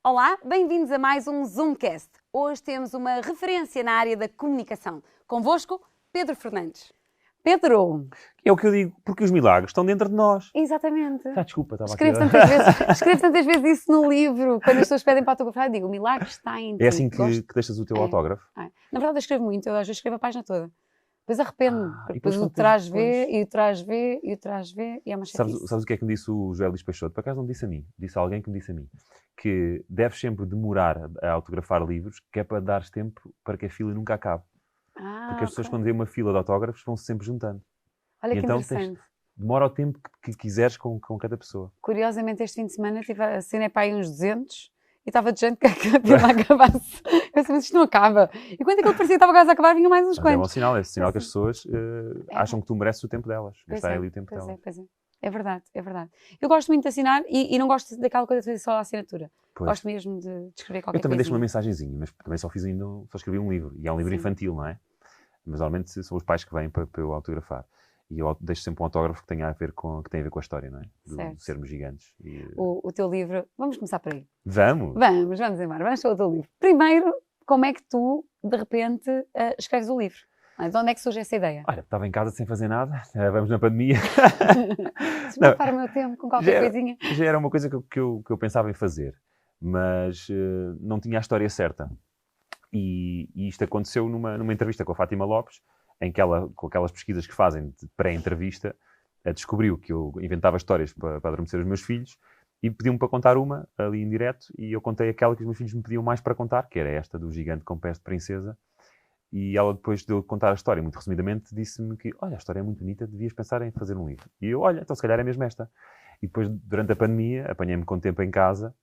Olá, bem-vindos a mais um Zoomcast. Hoje temos uma referência na área da comunicação. Convosco, Pedro Fernandes. Pedro! É o que eu digo, porque os milagres estão dentro de nós. Exatamente. Desculpa, estava Escrevo aqui. tantas vezes isso no livro. Quando as pessoas pedem para autografar, eu digo, o milagre está em ti. É assim que deixas o teu autógrafo? É. Na verdade, eu escrevo muito. Eu às vezes escrevo a página toda. Depois arrependo-me. Porque depois o trás vê, e o trás vê, e o trás vê, e é uma chatice. Sabes o que é que me disse o José Luís Peixoto? Por acaso não me disse a mim. Disse a alguém que me disse a mim. Que deves sempre demorar a autografar livros, que é para dares tempo para que a fila nunca acabe. Porque as pessoas, quando vêem uma fila de autógrafos, vão-se sempre juntando. Olha e que então interessante. Demora o tempo que quiseres com cada pessoa. Curiosamente, este fim de semana assinei para aí uns 200 e estava de gente que a fila acabasse. Eu disse, mas isto não acaba. E quando aquilo parecia que estava quase a acabar, vinham mais uns quantos. É bom sinal, é sinal que as pessoas acham que tu mereces o tempo delas. Gastar ali o tempo delas. Pois é. É verdade, é verdade. Eu gosto muito de assinar e não gosto daquela coisa de fazer só a assinatura. Pois. Gosto mesmo de escrever qualquer coisa. Eu também deixo uma mensagenzinha, mas também só escrevi um livro. E é um livro infantil, não é? Mas normalmente são os pais que vêm para eu autografar. E eu deixo sempre um autógrafo que tem a ver com a história, não é? De sermos gigantes. O teu livro, vamos começar por aí. Vamos embora. Vamos para o teu livro. Primeiro, como é que tu, de repente, escreves o livro? De onde é que surge essa ideia? Olha, estava em casa sem fazer nada, vamos na pandemia. Desmafar o meu tempo com qualquer coisinha. Já era uma coisa que eu pensava em fazer, mas não tinha a história certa. E isto aconteceu numa entrevista com a Fátima Lopes, em que ela, com aquelas pesquisas que fazem de pré-entrevista, descobriu que eu inventava histórias para adormecer os meus filhos e pediu-me para contar uma ali em direto, e eu contei aquela que os meus filhos me pediam mais para contar, que era esta do gigante com pés de princesa. E ela, depois de eu contar a história, muito resumidamente, disse-me que, olha, a história é muito bonita, devias pensar em fazer um livro. E eu, olha, então se calhar é mesmo esta. E depois, durante a pandemia, apanhei-me com tempo em casa.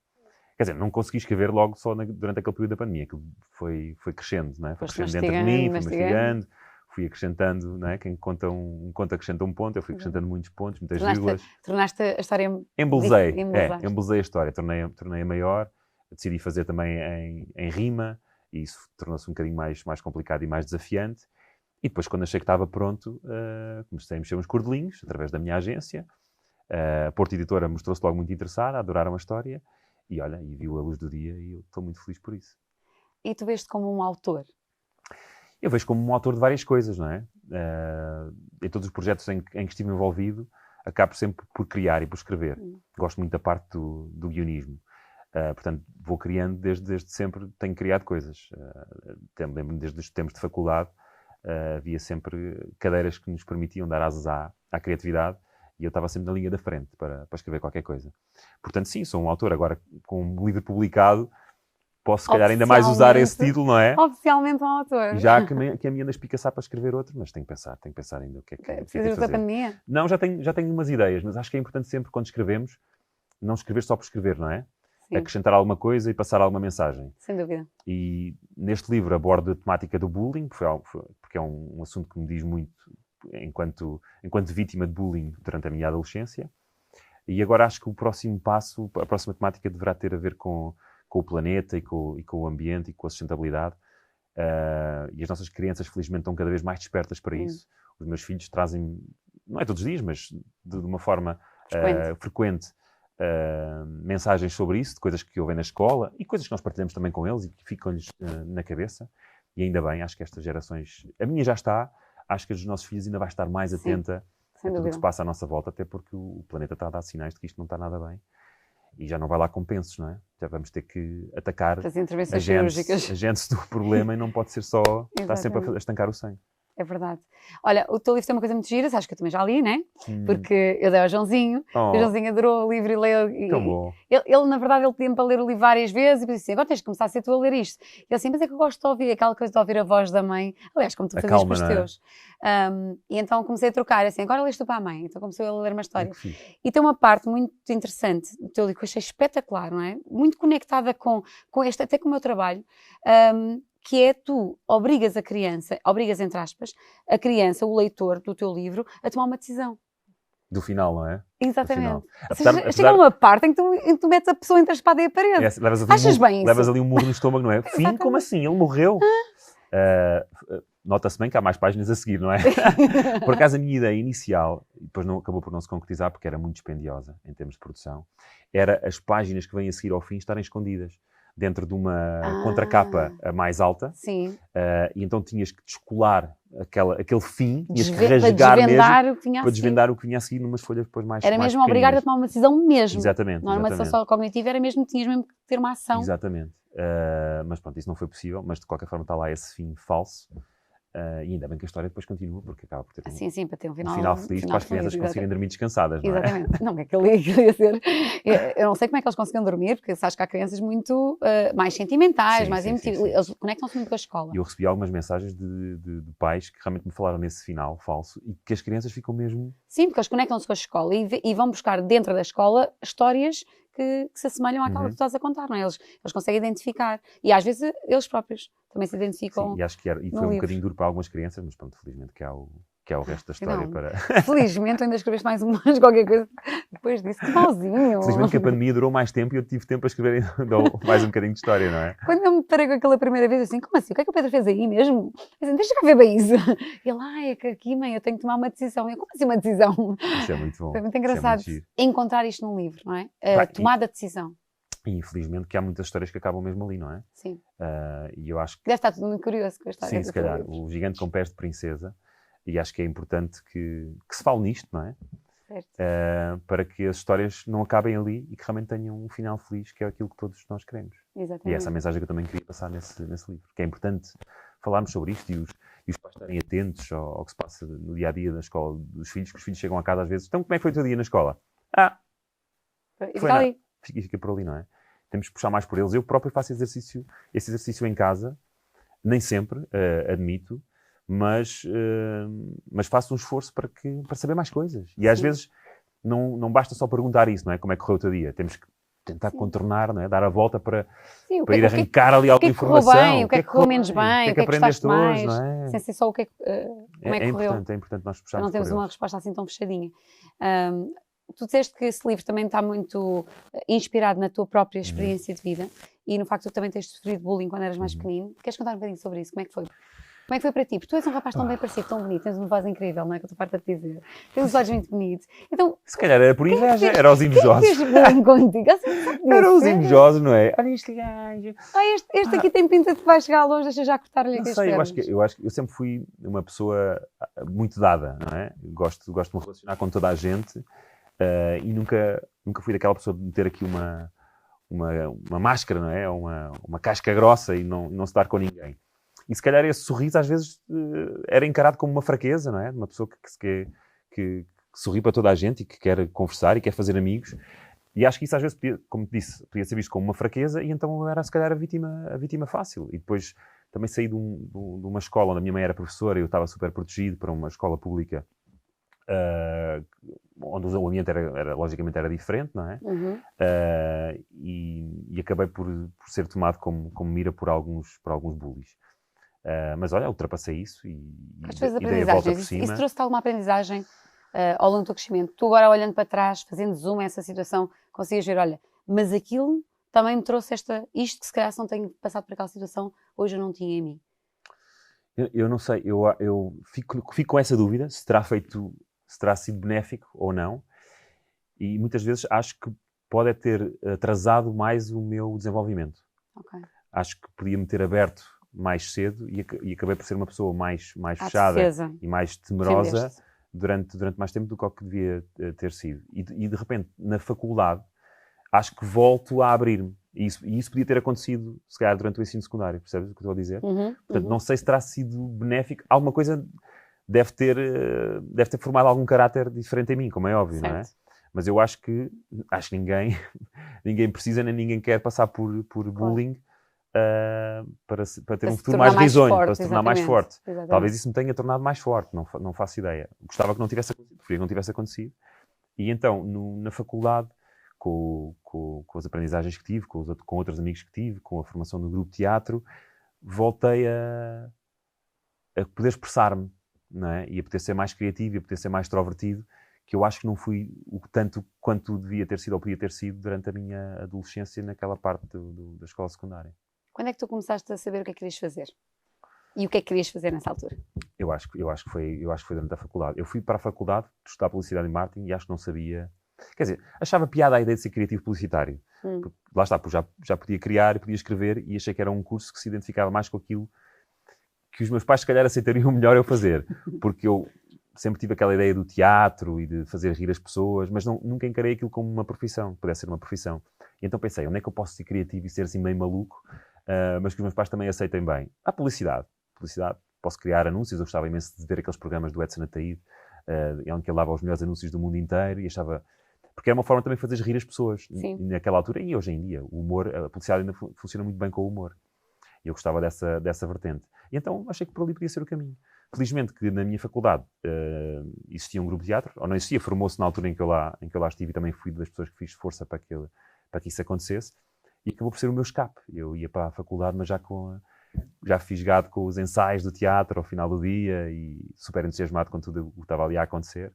Quer dizer, não consegui escrever logo só durante aquele período da pandemia, que foi crescendo, não é? Foi crescendo dentro de mim, fui mastigando, fui acrescentando, não é? Quem conta um conto acrescenta um ponto, eu fui acrescentando muitos pontos, muitas vírgulas. Tornaste a história... Embelezei a história, tornei-a maior, decidi fazer também em rima, e isso tornou-se um bocadinho mais complicado e mais desafiante. E depois, quando achei que estava pronto, comecei a mexer uns cordelinhos, através da minha agência. A Porto Editora mostrou-se logo muito interessada, adoraram a história, e olha, e viu a luz do dia, e eu estou muito feliz por isso. E tu vês-te como um autor? Eu vejo como um autor de várias coisas, não é? Em todos os projetos em que estive envolvido, acabo sempre por criar e por escrever. Gosto muito da parte do guionismo. Portanto, vou criando desde sempre, tenho criado coisas. Lembro-me desde os tempos de faculdade, havia sempre cadeiras que nos permitiam dar asas à criatividade, e eu estava sempre na linha da frente para escrever qualquer coisa. Portanto, sim, sou um autor. Agora, com um livro publicado, posso, se calhar, ainda mais usar esse título, não é? Oficialmente um autor. Já que a minha anda a espicaçar para escrever outro, mas tenho que pensar ainda o que é que Precisas da pandemia? Não, já tenho umas ideias, mas acho que é importante sempre, quando escrevemos, não escrever só por escrever, não é? Sim. Acrescentar alguma coisa e passar alguma mensagem. Sem dúvida. E neste livro abordo a temática do bullying, porque é um assunto que me diz muito enquanto vítima de bullying durante a minha adolescência. E agora acho que o próximo passo, a próxima temática deverá ter a ver com o planeta e com o ambiente e com a sustentabilidade. E as nossas crianças, felizmente, estão cada vez mais despertas para isso. Os meus filhos trazem, não é todos os dias, mas de uma forma frequente, mensagens sobre isso, de coisas que ouvem na escola e coisas que nós partilhamos também com eles e que ficam-lhes na cabeça. E ainda bem, acho que estas gerações... A minha já está, acho que a dos nossos filhos ainda vai estar mais atenta a tudo o que se passa à nossa volta, até porque o planeta está a dar sinais de que isto não está nada bem. E já não vai lá com pensos, não é? Já vamos ter que atacar a gênese do problema, e não pode ser só estar sempre a estancar o sangue. É verdade. Olha, o teu livro tem uma coisa muito gira, acho que eu também já li, né? Porque eu dei ao Joãozinho, o Joãozinho adorou o livro e leu. Tão bom. Ele, na verdade, ele pediu-me para ler o livro várias vezes e disse assim, agora tens de começar a ser tu a ler isto. E ele assim, mas é que eu gosto de ouvir aquela coisa de ouvir a voz da mãe, aliás, como tu fazes com os teus. E então comecei a trocar, assim, agora lês tu para a mãe. Então comecei a ler uma história. E tem uma parte muito interessante do teu livro que eu achei espetacular, não é? Muito conectada com este, até com o meu trabalho. Que é tu obrigas a criança, entre aspas, a criança, o leitor do teu livro, a tomar uma decisão. Do final, não é? Exatamente. Chega uma parte em que tu metes a pessoa entre a espada e a parede. Achas bem isso? Levas ali um murro no estômago, não é? Fim, como assim? Ele morreu? Nota-se bem que há mais páginas a seguir, não é? Por acaso, a minha ideia inicial, depois acabou por não se concretizar porque era muito dispendiosa em termos de produção, era as páginas que vêm a seguir ao fim estarem escondidas. dentro de uma contracapa mais alta. Sim. E então tinhas que descolar aquele fim, tinhas que rasgar mesmo para desvendar o que vinha a seguir numas folhas depois mais Era mesmo obrigar a tomar uma decisão mesmo. Exatamente. Não era uma decisão só cognitiva, era mesmo, tinhas mesmo que ter uma ação. Exatamente. Mas pronto, isso não foi possível, mas de qualquer forma está lá esse fim falso. E ainda bem que a história depois continua, porque acaba por ter sim, para ter um final feliz para as crianças conseguirem dormir descansadas, não é? Exatamente. Não, é que ele ia ser... Eu não sei como é que eles conseguiam dormir, porque acho que há crianças muito mais sentimentais, mais emotivas. Eles conectam-se muito com a escola. E eu recebi algumas mensagens de pais que realmente me falaram nesse final falso e que as crianças ficam mesmo... Sim, porque eles conectam-se com a escola e vão buscar dentro da escola histórias que se assemelham àquela que tu estás a contar, não é? Eles conseguem identificar. E às vezes eles próprios também se identificam. Sim, e acho que foi um bocadinho duro para algumas crianças, mas pronto, felizmente que há o resto da história para... Felizmente ainda escreveste mais qualquer coisa depois disso, que malzinho. Felizmente que a pandemia durou mais tempo e eu tive tempo a escrever mais um bocadinho de história, não é? Quando eu me parei com aquela primeira vez, assim, como assim? O que é que o Pedro fez aí mesmo? Assim, deixa cá ver bem isso. E ele, é que aqui, mãe, eu tenho que tomar uma decisão. Eu, como assim uma decisão? Isso é muito bom. Foi muito engraçado encontrar isto num livro, não é? Tomada de decisão. E infelizmente que há muitas histórias que acabam mesmo ali, não é? Sim. E eu acho que... Deve estar tudo muito curioso com a história. Sim, se calhar. O Gigante com Pés de Princesa. E acho que é importante que se fale nisto, não é? Certo. Para que as histórias não acabem ali e que realmente tenham um final feliz, que é aquilo que todos nós queremos. Exatamente. E essa é a mensagem que eu também queria passar nesse livro. Que é importante falarmos sobre isto e os pais estarem atentos ao que se passa no dia-a-dia da escola dos filhos, que os filhos chegam a casa às vezes. Então, como é que foi o teu dia na escola? Fica ali. Fica por ali, não é? Temos que puxar mais por eles. Eu próprio faço esse exercício em casa, nem sempre, admito, mas faço um esforço para saber mais coisas. E às vezes não basta só perguntar isso, não é? Como é que correu o teu dia? Temos que tentar contornar, não é? Dar a volta para ir arrancar ali alguma informação. O que é que correu menos bem? O que é que aprendeste mais? Não é? Sem ser só como é que correu. É importante nós puxarmos não temos por uma resposta assim tão fechadinha. Tu disseste que esse livro também está muito inspirado na tua própria experiência de vida e no facto de tu também teres sofrido bullying quando eras mais pequenino. Queres contar um bocadinho sobre isso? Como é que foi? Como é que foi para ti? Porque tu és um rapaz tão bem parecido, tão bonito, tens uma voz incrível, não é? Que eu estou farta de dizer. Tens uns olhos muito bonitos. Então, se calhar era por inveja, era os invejosos. Eram os invejosos, não é? Olha este gajo. Este aqui tem pinta de que vai chegar longe, deixa já cortar-lhe aqui as pernas. Eu acho que eu sempre fui uma pessoa muito dada, não é? Gosto de me relacionar com toda a gente e nunca fui daquela pessoa de ter aqui uma máscara, não é? Uma casca grossa e não se dar com ninguém. E se calhar esse sorriso às vezes era encarado como uma fraqueza, não é? De uma pessoa que sorri para toda a gente e que quer conversar e quer fazer amigos. E acho que isso às vezes, como te disse, podia ser visto como uma fraqueza e então eu era se calhar a vítima fácil. E depois também saí de uma escola onde a minha mãe era professora e eu estava super protegido para uma escola pública onde o ambiente logicamente era diferente, não é? E acabei por ser tomado como mira por alguns bullies. Mas olha, ultrapassei isso e dei a volta por cima. Isso trouxe-te alguma aprendizagem ao longo do teu crescimento? Tu agora olhando para trás, fazendo zoom a essa situação, conseguias ver, olha, mas aquilo também me trouxe isto que se calhar se não tenho passado por aquela situação, hoje eu não tinha em mim. Eu não sei, eu fico com essa dúvida, se terá sido benéfico ou não, e muitas vezes acho que pode ter atrasado mais o meu desenvolvimento. Okay. Acho que podia-me ter aberto mais cedo e acabei por ser uma pessoa mais fechada e mais temerosa durante mais tempo do que o que devia ter sido. E de repente, na faculdade, acho que volto a abrir-me. E isso podia ter acontecido, se calhar, durante o ensino secundário. Percebes o que eu estou a dizer? Portanto, não sei se terá sido benéfico. Alguma coisa deve ter formado algum caráter diferente em mim, como é óbvio, certo. Não é? Mas eu acho que ninguém precisa nem ninguém quer passar por bullying para ter um futuro mais risonho, para se tornar mais forte. Exatamente. Talvez isso me tenha tornado mais forte, não faço ideia. Gostava que não tivesse acontecido, preferia que não tivesse acontecido. E então, na faculdade, com as aprendizagens que tive, com outros amigos que tive, com a formação no grupo de teatro, voltei a poder expressar-me, não é? E a poder ser mais criativo, e a poder ser mais extrovertido, que eu acho que não fui tanto quanto devia ter sido ou podia ter sido durante a minha adolescência naquela parte da escola secundária. Quando é que tu começaste a saber o que é que querias fazer? E o que é que querias fazer nessa altura? Eu acho que foi durante a faculdade. Eu fui para a faculdade estudar publicidade e marketing e acho que não sabia... Quer dizer, achava piada a ideia de ser criativo publicitário. Porque, lá está, porque já podia criar, podia escrever e achei que era um curso que se identificava mais com aquilo que os meus pais se calhar aceitariam melhor eu fazer. Porque eu sempre tive aquela ideia do teatro e de fazer rir as pessoas, mas nunca encarei aquilo como uma profissão, pudesse ser uma profissão. E então pensei, onde é que eu posso ser criativo e ser assim meio maluco, mas que os meus pais também aceitem bem? A publicidade. Posso criar anúncios, eu gostava imenso de ver aqueles programas do Edson Ataíde, onde ele dava os melhores anúncios do mundo inteiro e achava... Porque é uma forma também de fazer rir as pessoas. Sim. Naquela altura, e hoje em dia, o humor, a publicidade ainda funciona muito bem com o humor. E eu gostava dessa vertente. E então achei que por ali podia ser o caminho. Felizmente que na minha faculdade existia um grupo de teatro, ou não existia, formou-se na altura em que eu lá estive e também fui das pessoas que fiz força para que isso acontecesse. E acabou por ser o meu escape. Eu ia para a faculdade, mas já fisgado com os ensaios do teatro ao final do dia e super entusiasmado com tudo o que estava ali a acontecer.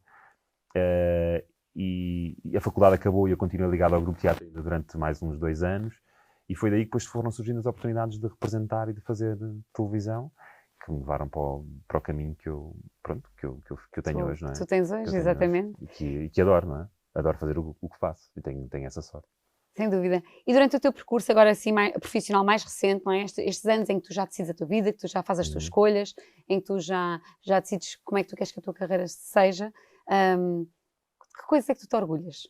E a faculdade acabou e eu continuei ligado ao grupo de teatro ainda durante mais uns 2 anos. E foi daí que depois foram surgindo as oportunidades de representar e de fazer televisão, que me levaram para o caminho que eu tenho hoje, não é? Tu tens hoje, exatamente. E que adoro, não é? Adoro fazer o que faço e tenho essa sorte. Sem dúvida. E durante o teu percurso agora assim profissional mais recente, não é? Estes anos em que tu já decides a tua vida, que tu já fazes as tuas escolhas, em que tu já decides como é que tu queres que a tua carreira seja, que coisas é que tu te orgulhas?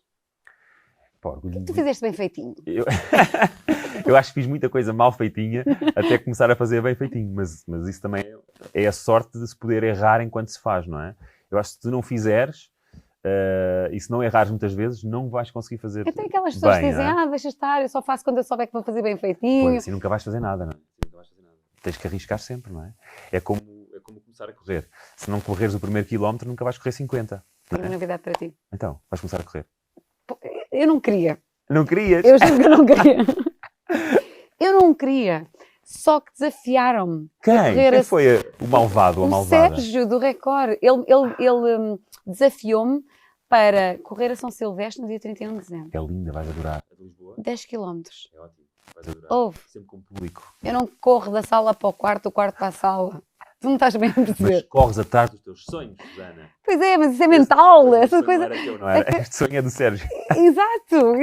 O que tu fizeste bem feitinho? Eu acho que fiz muita coisa mal feitinha até começar a fazer bem feitinho, mas isso também é a sorte de se poder errar enquanto se faz, não é? Eu acho que se tu não fizeres e se não errares muitas vezes, não vais conseguir fazer bem. Tem aquelas pessoas que dizem, deixa estar, eu só faço quando eu souber que vou fazer bem feitinho. Pois, assim nunca vais fazer nada, não é? Tens que arriscar sempre, não é? É como começar a correr. Se não correres o primeiro quilómetro, nunca vais correr 50. Tenho uma novidade para ti. Então, vais começar a correr. Eu não queria. Não querias? Eu juro que eu não queria. Eu não queria. Só que desafiaram-me. Quem foi o malvado ou a malvada? O Sérgio, do Record. Ele desafiou-me para correr a São Silvestre no dia 31 de dezembro. É linda, vais adorar. 10 km. É ótimo, vais adorar. Ouve. Sempre com o público. Eu não corro da sala para o quarto, do quarto para a sala. Tu não estás bem a perceber. Mas corres atrás dos teus sonhos, Susana. Pois é, mas isso é mental. Essa coisa... Não era teu, não era? Este sonho é do Sérgio. Exato.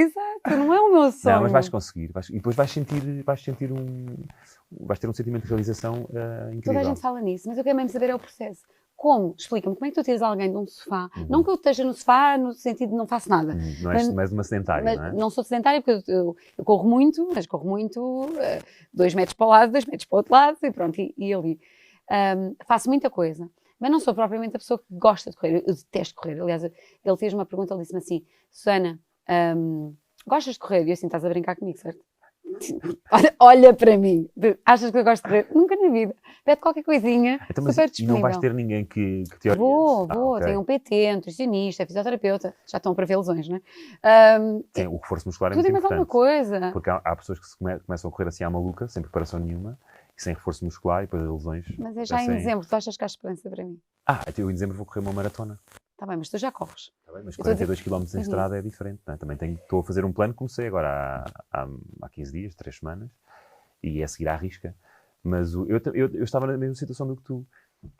Não é o meu sonho. Não, mas vais conseguir. E depois vais ter um sentimento de realização incrível. Toda a gente fala nisso, mas eu quero mesmo saber é o processo. Como? Explica-me, como é que tu tiras alguém de um sofá? Não que eu esteja no sofá no sentido de não faço nada. Não és mais uma sedentária, não é? Não sou sedentária porque eu corro muito, mas corro muito 2 metros para o lado, 2 metros para o outro lado e pronto, e ali. Faço muita coisa, mas não sou propriamente a pessoa que gosta de correr. Eu detesto correr. Aliás, ele fez uma pergunta, ele disse-me assim, Susana, gostas de correr? E eu assim, estás a brincar comigo, certo? Olha para mim, achas que eu gosto de correr? Nunca na vida. Pede qualquer coisinha, então, super disponível. E não vais ter ninguém que te oriente? Vou. Okay. Tenho um PT, nutricionista, fisioterapeuta, já estão para ver lesões, não é? O reforço muscular é muito muito importante. Alguma coisa. Porque há pessoas que começam a correr assim à maluca, sem preparação nenhuma, e sem reforço muscular, e depois as lesões... Mas é já em dezembro, tu achas que há esperança para mim? Eu em dezembro vou correr uma maratona. Está bem, mas tu já corres. Está bem, mas 42 km em estrada é diferente, não é? Também estou a fazer um plano, comecei agora há 15 dias, 3 semanas, e é seguir à risca. Mas eu estava na mesma situação do que tu.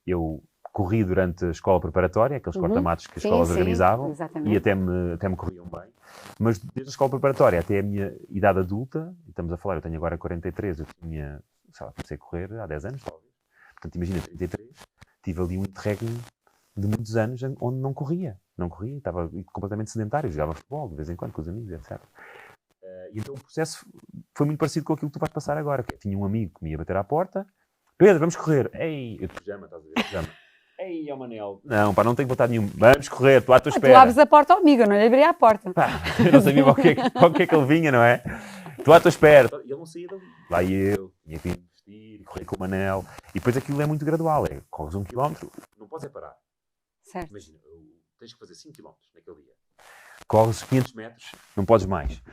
Eu corri durante a escola preparatória, aqueles corta-matos que as escolas organizavam, exatamente. E até me corriam bem. Mas desde a escola preparatória até a minha idade adulta, estamos a falar, eu tenho agora 43, eu tinha, comecei a correr há 10 anos, talvez. Portanto, imagina, 33, tive ali um interregno de muitos anos onde não corria, estava completamente sedentário, jogava futebol de vez em quando com os amigos, etc. E então o processo foi muito parecido com aquilo que tu vais passar agora. Que tinha um amigo que me ia bater à porta, Pedro, vamos correr. Ei, eu de pijama, estás a ver? Pijama. Ei, é o Manel. Não, não tenho vontade nenhuma. Vamos correr, estou à tua espera. Tu abres a porta ao amigo, eu não lhe abri a porta. Eu não sabia para o que é que ele vinha, não é? Estou à tua espera. E ele não saía dali. Lá eu, tinha que investir, e correr com o Manel. E depois aquilo é muito gradual. Corres 1 km, não podes parar. Certo. Imagina, tens que fazer 5 km naquele dia. Corres 500 metros, não podes mais.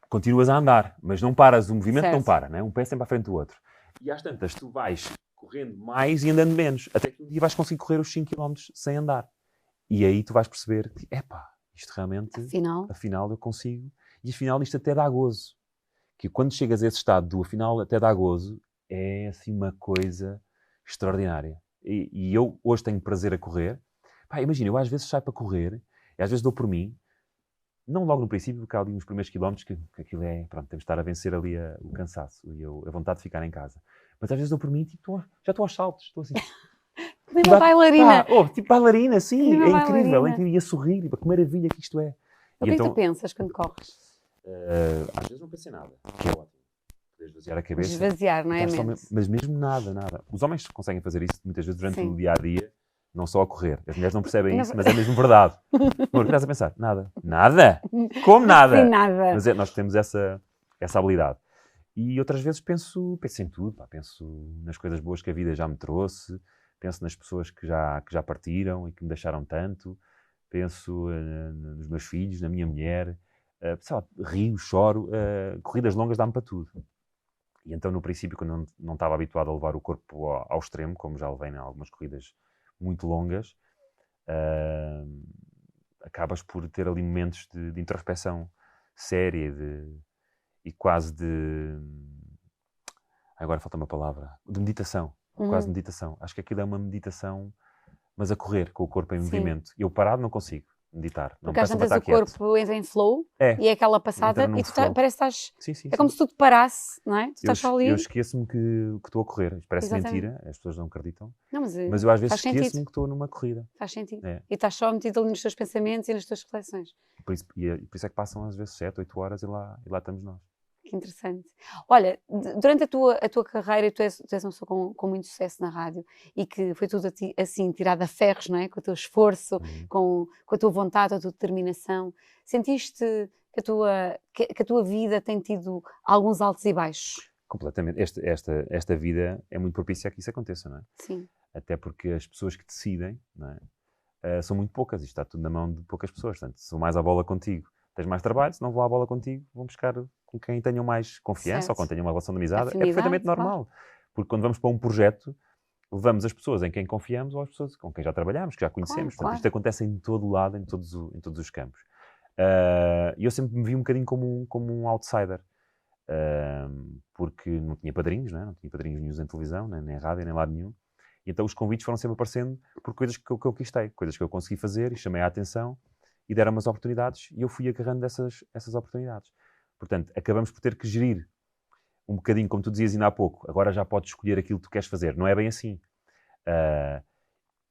Continuas a andar, mas não paras, o movimento não para, né? Um pé sempre à frente do outro. E às tantas, tu vais correndo mais e andando menos, até que um dia vais conseguir correr os 5 km sem andar. E aí tu vais perceber que, isto realmente, afinal eu consigo. E afinal isto até dá gozo. Que quando chegas a esse estado do afinal até dá gozo, é assim uma coisa extraordinária. E eu hoje tenho prazer a correr. Imagina, eu às vezes saio para correr, e às vezes dou por mim, não logo no princípio, porque há ali nos primeiros quilómetros que aquilo é, pronto, temos de estar a vencer ali o cansaço e a vontade de ficar em casa. Mas às vezes dou por mim, tipo, já estou aos saltos, estou assim... Tipo uma bailarina. Tipo bailarina, sim, Uma é incrível, bailarina. é incrível, e a sorrir, que maravilha que isto é. O que é que tu pensas quando corres? Às vezes não pensei nada, que é ótimo. Podes esvaziar a cabeça. Desvaziar, não é? Mas mesmo nada. Os homens conseguem fazer isso muitas vezes durante o dia-a-dia, não só a correr. As mulheres não percebem isso, mas é mesmo verdade. Amor, estás a pensar? Nada. Como nada? Sim, nada. Mas nós temos essa habilidade. E outras vezes penso em tudo. Penso nas coisas boas que a vida já me trouxe, penso nas pessoas que já partiram e que me deixaram tanto, penso nos meus filhos, na minha mulher, rio, choro, corridas longas dá-me para tudo. E então, no princípio, quando não estava habituado a levar o corpo ao extremo, como já levei em algumas corridas muito longas, acabas por ter ali momentos de introspecção séria e quase de... Agora falta uma palavra. De meditação. Quase meditação. Acho que aquilo é uma meditação, mas a correr, com o corpo em movimento. Eu parado não consigo meditar. Porque às vezes o corpo entra em flow e é aquela passada e tu parece que estás... Sim. É como se tu te parasse, não é? Tu estás só ali. Eu esqueço-me que estou a correr. Parece mentira, as pessoas não acreditam. Não, mas eu às vezes esqueço-me que estou numa corrida. Faz sentido. E estás só metido ali nos teus pensamentos e nas tuas reflexões. Por isso é que passam às vezes 7, 8 horas e lá estamos nós. Que interessante. Olha, durante a tua carreira, tu és uma pessoa com muito sucesso na rádio e que foi tudo assim, tirado a ferros, não é? Com o teu esforço, com a tua vontade, a tua determinação. Sentiste que a tua vida tem tido alguns altos e baixos? Completamente. Esta vida é muito propícia a que isso aconteça, não é? Sim. Até porque as pessoas que decidem, não é? São muito poucas. Isto está tudo na mão de poucas pessoas. Portanto, se vão mais à bola contigo, tens mais trabalho. Se não vão à bola contigo, vão buscar com quem tenham mais confiança ou com quem tenham uma relação de amizade. Afinidade, é perfeitamente normal. Claro. Porque quando vamos para um projeto, levamos as pessoas em quem confiamos ou as pessoas com quem já trabalhamos, que já conhecemos. Portanto, isto acontece em todo o lado, em todos os campos. E eu sempre me vi um bocadinho como um outsider. Porque não tinha padrinhos, não tinha padrinhos nenhum em televisão, nem rádio, nem lado nenhum. E então os convites foram sempre aparecendo por coisas que eu quistei, coisas que eu consegui fazer e chamei a atenção e deram-me as oportunidades e eu fui agarrando essas oportunidades. Portanto, acabamos por ter que gerir um bocadinho, como tu dizias ainda há pouco, agora já podes escolher aquilo que tu queres fazer. Não é bem assim.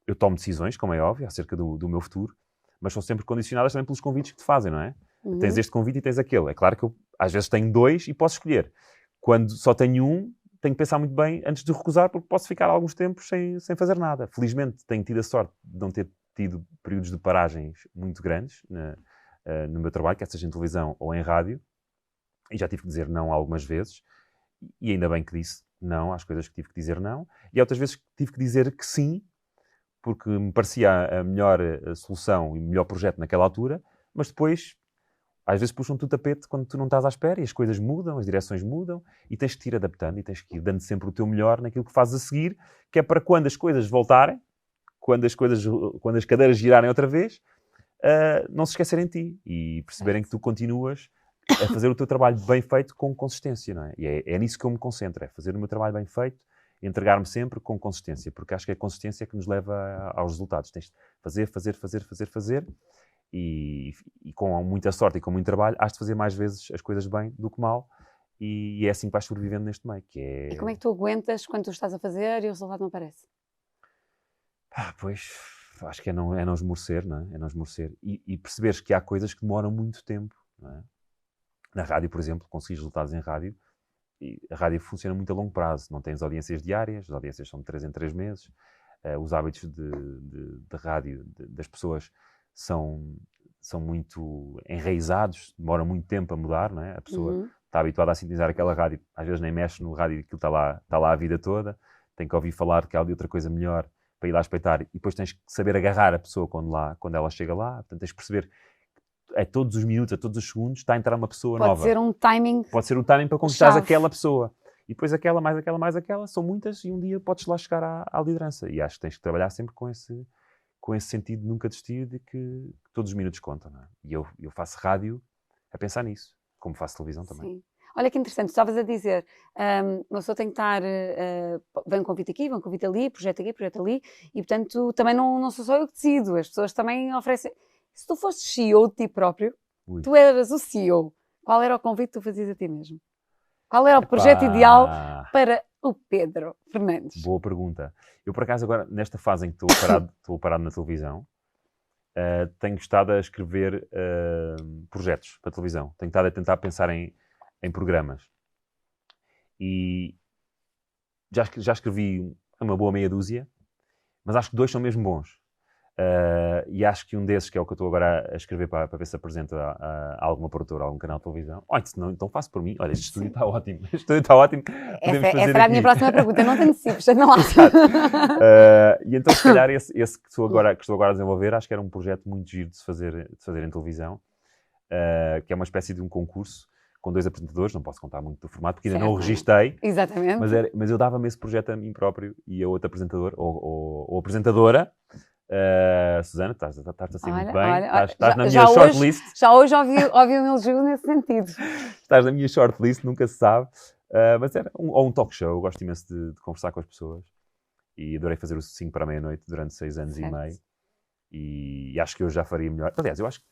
Eu tomo decisões, como é óbvio, acerca do meu futuro, mas são sempre condicionadas também pelos convites que te fazem, não é? Tens este convite e tens aquele. É claro que eu às vezes tenho 2 e posso escolher. Quando só tenho um, tenho que pensar muito bem antes de recusar, porque posso ficar alguns tempos sem fazer nada. Felizmente tenho tido a sorte de não ter tido períodos de paragens muito grandes no meu trabalho, quer seja em televisão ou em rádio, e já tive que dizer não algumas vezes, e ainda bem que disse não às coisas que tive que dizer não, e outras vezes tive que dizer que sim, porque me parecia a melhor solução e o melhor projeto naquela altura, mas depois às vezes puxam-te o tapete quando tu não estás à espera e as coisas mudam, as direções mudam e tens que te ir adaptando e tens que ir dando sempre o teu melhor naquilo que fazes a seguir, que é para quando as coisas voltarem, quando as cadeiras girarem outra vez, não se esquecerem de ti e perceberem que tu continuas a fazer o teu trabalho bem feito com consistência, não é? E é nisso que eu me concentro, é fazer o meu trabalho bem feito e entregar-me sempre com consistência, porque acho que é a consistência que nos leva aos resultados. Tens de fazer e com muita sorte e com muito trabalho has de fazer mais vezes as coisas bem do que mal e é assim que vais sobrevivendo neste meio. E como é que tu aguentas quando tu estás a fazer e o resultado não aparece? Pois, acho que é não esmorecer, não é? É não esmorecer. E perceberes que há coisas que demoram muito tempo, não é? Na rádio, por exemplo, conseguir resultados em rádio, e a rádio funciona muito a longo prazo. Não tens audiências diárias, as audiências são de 3 em 3 meses. Os hábitos de rádio das pessoas são muito enraizados, demoram muito tempo a mudar, não é? A pessoa está habituada a sintonizar aquela rádio, às vezes nem mexe no rádio e aquilo está lá a vida toda, tem que ouvir falar que há de outra coisa melhor para ir lá espreitar, e depois tens que saber agarrar a pessoa quando ela chega lá, portanto tens que perceber a todos os minutos, a todos os segundos, está a entrar uma pessoa nova. Pode ser um timing. Pode ser um timing para conquistar aquela pessoa. E depois aquela, mais aquela, mais aquela, são muitas e um dia podes lá chegar à liderança. E acho que tens que trabalhar sempre com esse sentido de nunca desistir, de que todos os minutos contam, não é? E eu faço rádio a pensar nisso, como faço televisão também. Sim. Olha que interessante, tu estavas a dizer, uma pessoa tem que estar, vem um convite aqui, vem um convite ali, projeto aqui, projeto ali, e portanto também não sou só eu que decido, as pessoas também oferecem. Se tu fosses CEO de ti próprio, tu eras o CEO, qual era o convite que tu fazias a ti mesmo? Qual era o projeto ideal para o Pedro Fernandes? Boa pergunta. Eu, por acaso, agora, nesta fase em que estou parado na televisão, tenho estado a escrever projetos para a televisão. Tenho estado a tentar pensar em programas. E já escrevi uma boa meia dúzia, mas acho que 2 são mesmo bons. E acho que um desses, que é o que eu estou agora a escrever para ver se apresenta a alguma produtora, a algum canal de televisão. Então faço por mim. Olha, este estúdio está ótimo. Este estúdio está ótimo. Essa era a minha próxima pergunta. Eu não tenho cifras, não lá. E então, se calhar, esse que estou agora a desenvolver, acho que era um projeto muito giro de se fazer em televisão, que é uma espécie de um concurso com 2 apresentadores. Não posso contar muito do formato, porque ainda não o registrei. Exatamente. Mas eu dava-me esse projeto a mim próprio e a outro apresentador, ou apresentadora. Susana, estás a sair muito bem. Estás na minha shortlist. Já hoje ouvi um elogio nesse sentido. Estás na minha shortlist, nunca se sabe. Mas era um talk show. Eu gosto imenso de conversar com as pessoas. E adorei fazer o 5 para a meia-noite durante 6 anos e meio. E acho que hoje já faria melhor. Aliás, eu acho que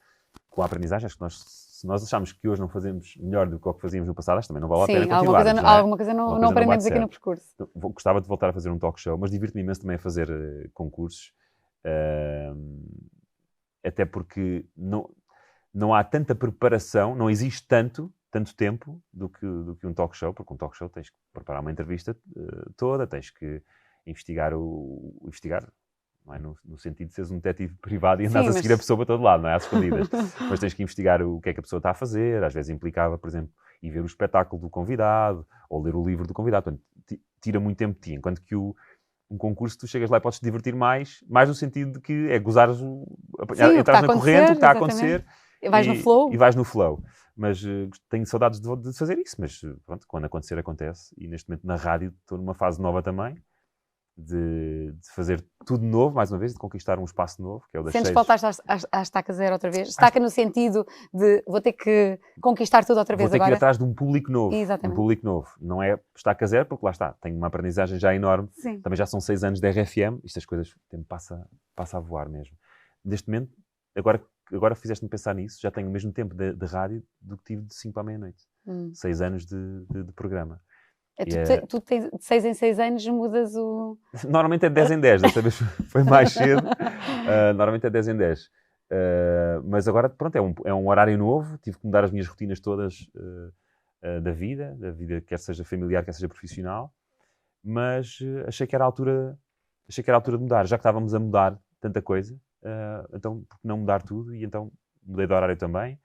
com a aprendizagem, acho que se nós achamos que hoje não fazemos melhor do que o que fazíamos no passado, acho que também não vale a pena continuar. Alguma coisa não aprendemos aqui no percurso. Então, gostava de voltar a fazer um talk show, mas divirto-me imenso também a fazer concursos. Até porque não há tanta preparação, não existe tanto tempo do que um talk show, porque um talk show tens que preparar uma entrevista toda, tens que investigar, não é? No sentido de seres um detetive privado e andares a seguir a pessoa para todo lado, não é? Às escondidas. Mas tens que investigar o que é que a pessoa está a fazer, às vezes implicava, por exemplo, ir ver o espetáculo do convidado, ou ler o livro do convidado. Portanto, tira muito tempo de ti, enquanto que um concurso, tu chegas lá e podes te divertir mais no sentido de que é gozares, entras na corrente, o que está a acontecer. E vais no flow. E vais no flow. Mas tenho saudades de fazer isso, mas pronto, quando acontecer, acontece. E neste momento na rádio estou numa fase nova também, de fazer tudo novo, mais uma vez, de conquistar um espaço novo, que é o das 6. Sentes que voltaste à estaca zero outra vez? Estaca no sentido de vou ter que conquistar tudo outra vez agora? Vou ter que ir atrás de um público novo. Exatamente. Um público novo. Não é estaca zero, porque lá está, tenho uma aprendizagem já enorme. Sim. Também já são 6 anos de RFM, estas coisas, o tempo passa a voar mesmo. Neste momento, agora fizeste-me pensar nisso, já tenho o mesmo tempo de rádio do que tive de 5 para a meia-noite. 6 anos de programa. Tu de 6 em 6 anos mudas o... Normalmente é 10 em 10, desta vez foi mais cedo. Normalmente é 10 em 10. Mas agora, pronto, é um horário novo, tive que mudar as minhas rotinas todas da vida, quer seja familiar, quer seja profissional, mas achei que era a altura de mudar. Já que estávamos a mudar tanta coisa, então por que não mudar tudo? E então mudei de horário também,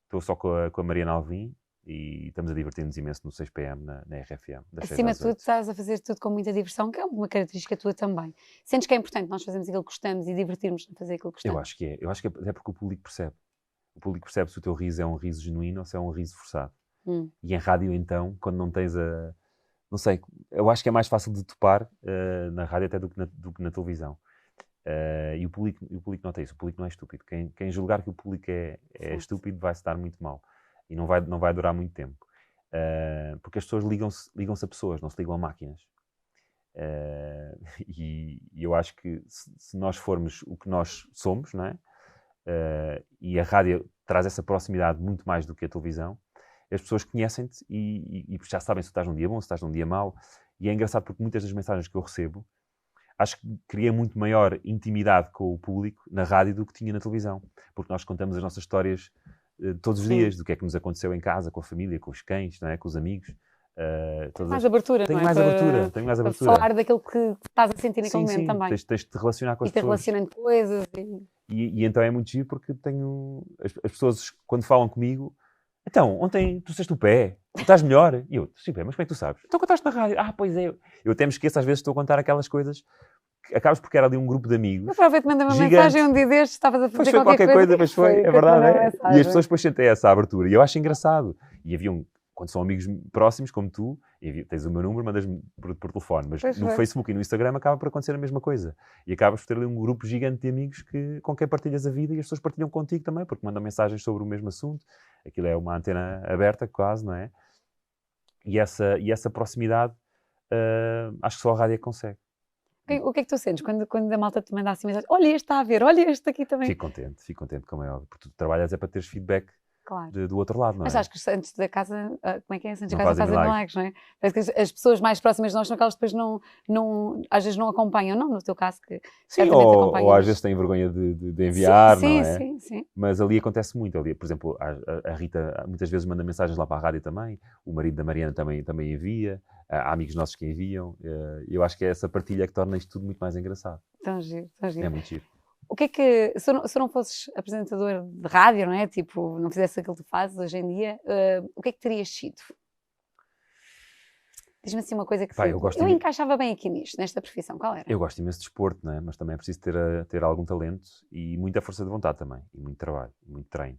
estou só com a Mariana Alvim, e estamos a divertir-nos imenso no 6 PM na RFM. Acima de tudo, estás a fazer tudo com muita diversão, que é uma característica tua também. Sentes que é importante nós fazermos aquilo que gostamos e divertirmos a fazer aquilo que gostamos? Eu acho que é porque o público percebe. O público percebe se o teu riso é um riso genuíno ou se é um riso forçado. E em rádio, então, quando não tens não sei, eu acho que é mais fácil de topar na rádio até do que na televisão. E o público nota isso. O público não é estúpido. Quem julgar que o público é estúpido vai-se dar muito mal. E não vai durar muito tempo. Porque as pessoas ligam-se a pessoas, não se ligam a máquinas. E eu acho que se nós formos o que nós somos, não é? E a rádio traz essa proximidade muito mais do que a televisão, as pessoas conhecem-te e já sabem se estás num dia bom, se estás num dia mau. E é engraçado porque muitas das mensagens que eu recebo, acho que cria muito maior intimidade com o público na rádio do que tinha na televisão. Porque nós contamos as nossas histórias todos os dias, do que é que nos aconteceu em casa, com a família, com os cães, não é? Com os amigos. Tenho mais abertura, tenho não é? Mais abertura. Para falar daquilo que estás a sentir naquele momento também. Tens de te relacionar com as pessoas. E te relacionando coisas. E então é muito giro porque tenho... As pessoas, quando falam comigo, então, ontem tu torceste o pé, tu estás melhor. E eu, sim, mas como é que tu sabes? Então contaste na rádio. Pois é. Eu até me esqueço, às vezes estou a contar aquelas coisas... Acabas porque era ali um grupo de amigos. Eu aproveito, mandei uma mensagem um dia destes, estavas a fazer qualquer coisa. Mas foi, é verdade. E as pessoas depois sentem essa abertura. E eu acho engraçado. E quando são amigos próximos, como tu, tens o meu número, mandas-me por telefone. Mas no Facebook e no Instagram acaba por acontecer a mesma coisa. E acabas por ter ali um grupo gigante de amigos com quem partilhas a vida e as pessoas partilham contigo também, porque mandam mensagens sobre o mesmo assunto. Aquilo é uma antena aberta, quase, não é? E essa proximidade, acho que só a rádio é que consegue. O que é que tu sentes quando a malta te manda assim mensagem? Olha, este está a ver, olha este aqui também. Fico contente, como é óbvio. Porque tu trabalhas para teres feedback Claro. do outro lado, não é? Mas acho que os santos da casa, como é que é? Santos da Não casa fazem fazem milagres, não é? Parece que as pessoas mais próximas de nós são aquelas que depois às vezes não acompanham, não no teu caso, que Sim, certamente acompanham. ou às vezes têm vergonha de enviar, sim, não é? Sim. Mas ali acontece muito. Ali, por exemplo, a Rita muitas vezes manda mensagens lá para a rádio também, o marido da Mariana também envia, há amigos nossos que enviam. Eu acho que é essa partilha que torna isto tudo muito mais engraçado. Tão giro, tão giro. É muito giro. O que é que, se não fosses apresentador de rádio, não é? Tipo, não fizesse aquilo que tu fazes hoje em dia, o que é que terias sido? Diz-me assim uma coisa que eu encaixava bem aqui nesta profissão, qual era? Eu gosto imenso de desporto, não é? Mas também é preciso ter algum talento e muita força de vontade também, e muito trabalho, e muito treino.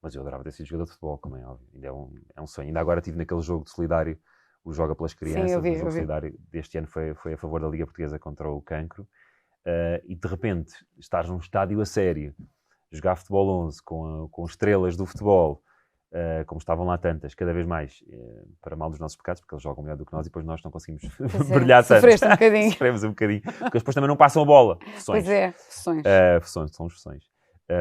Mas eu adorava ter sido jogador de futebol, como é óbvio, ainda é um sonho. Ainda agora estive naquele jogo de solidário, o Joga pelas Crianças. Sim, o jogo solidário deste ano foi a favor da Liga Portuguesa contra o cancro. E de repente estás num estádio a sério, jogar futebol 11 com estrelas do futebol, como estavam lá tantas, cada vez mais para mal dos nossos pecados, porque eles jogam melhor do que nós e depois nós não conseguimos brilhar tanto. Sofreste um bocadinho. Sofremos um bocadinho, porque eles depois também não passam a bola. Fessões. Pois é, fessões. São os fessões.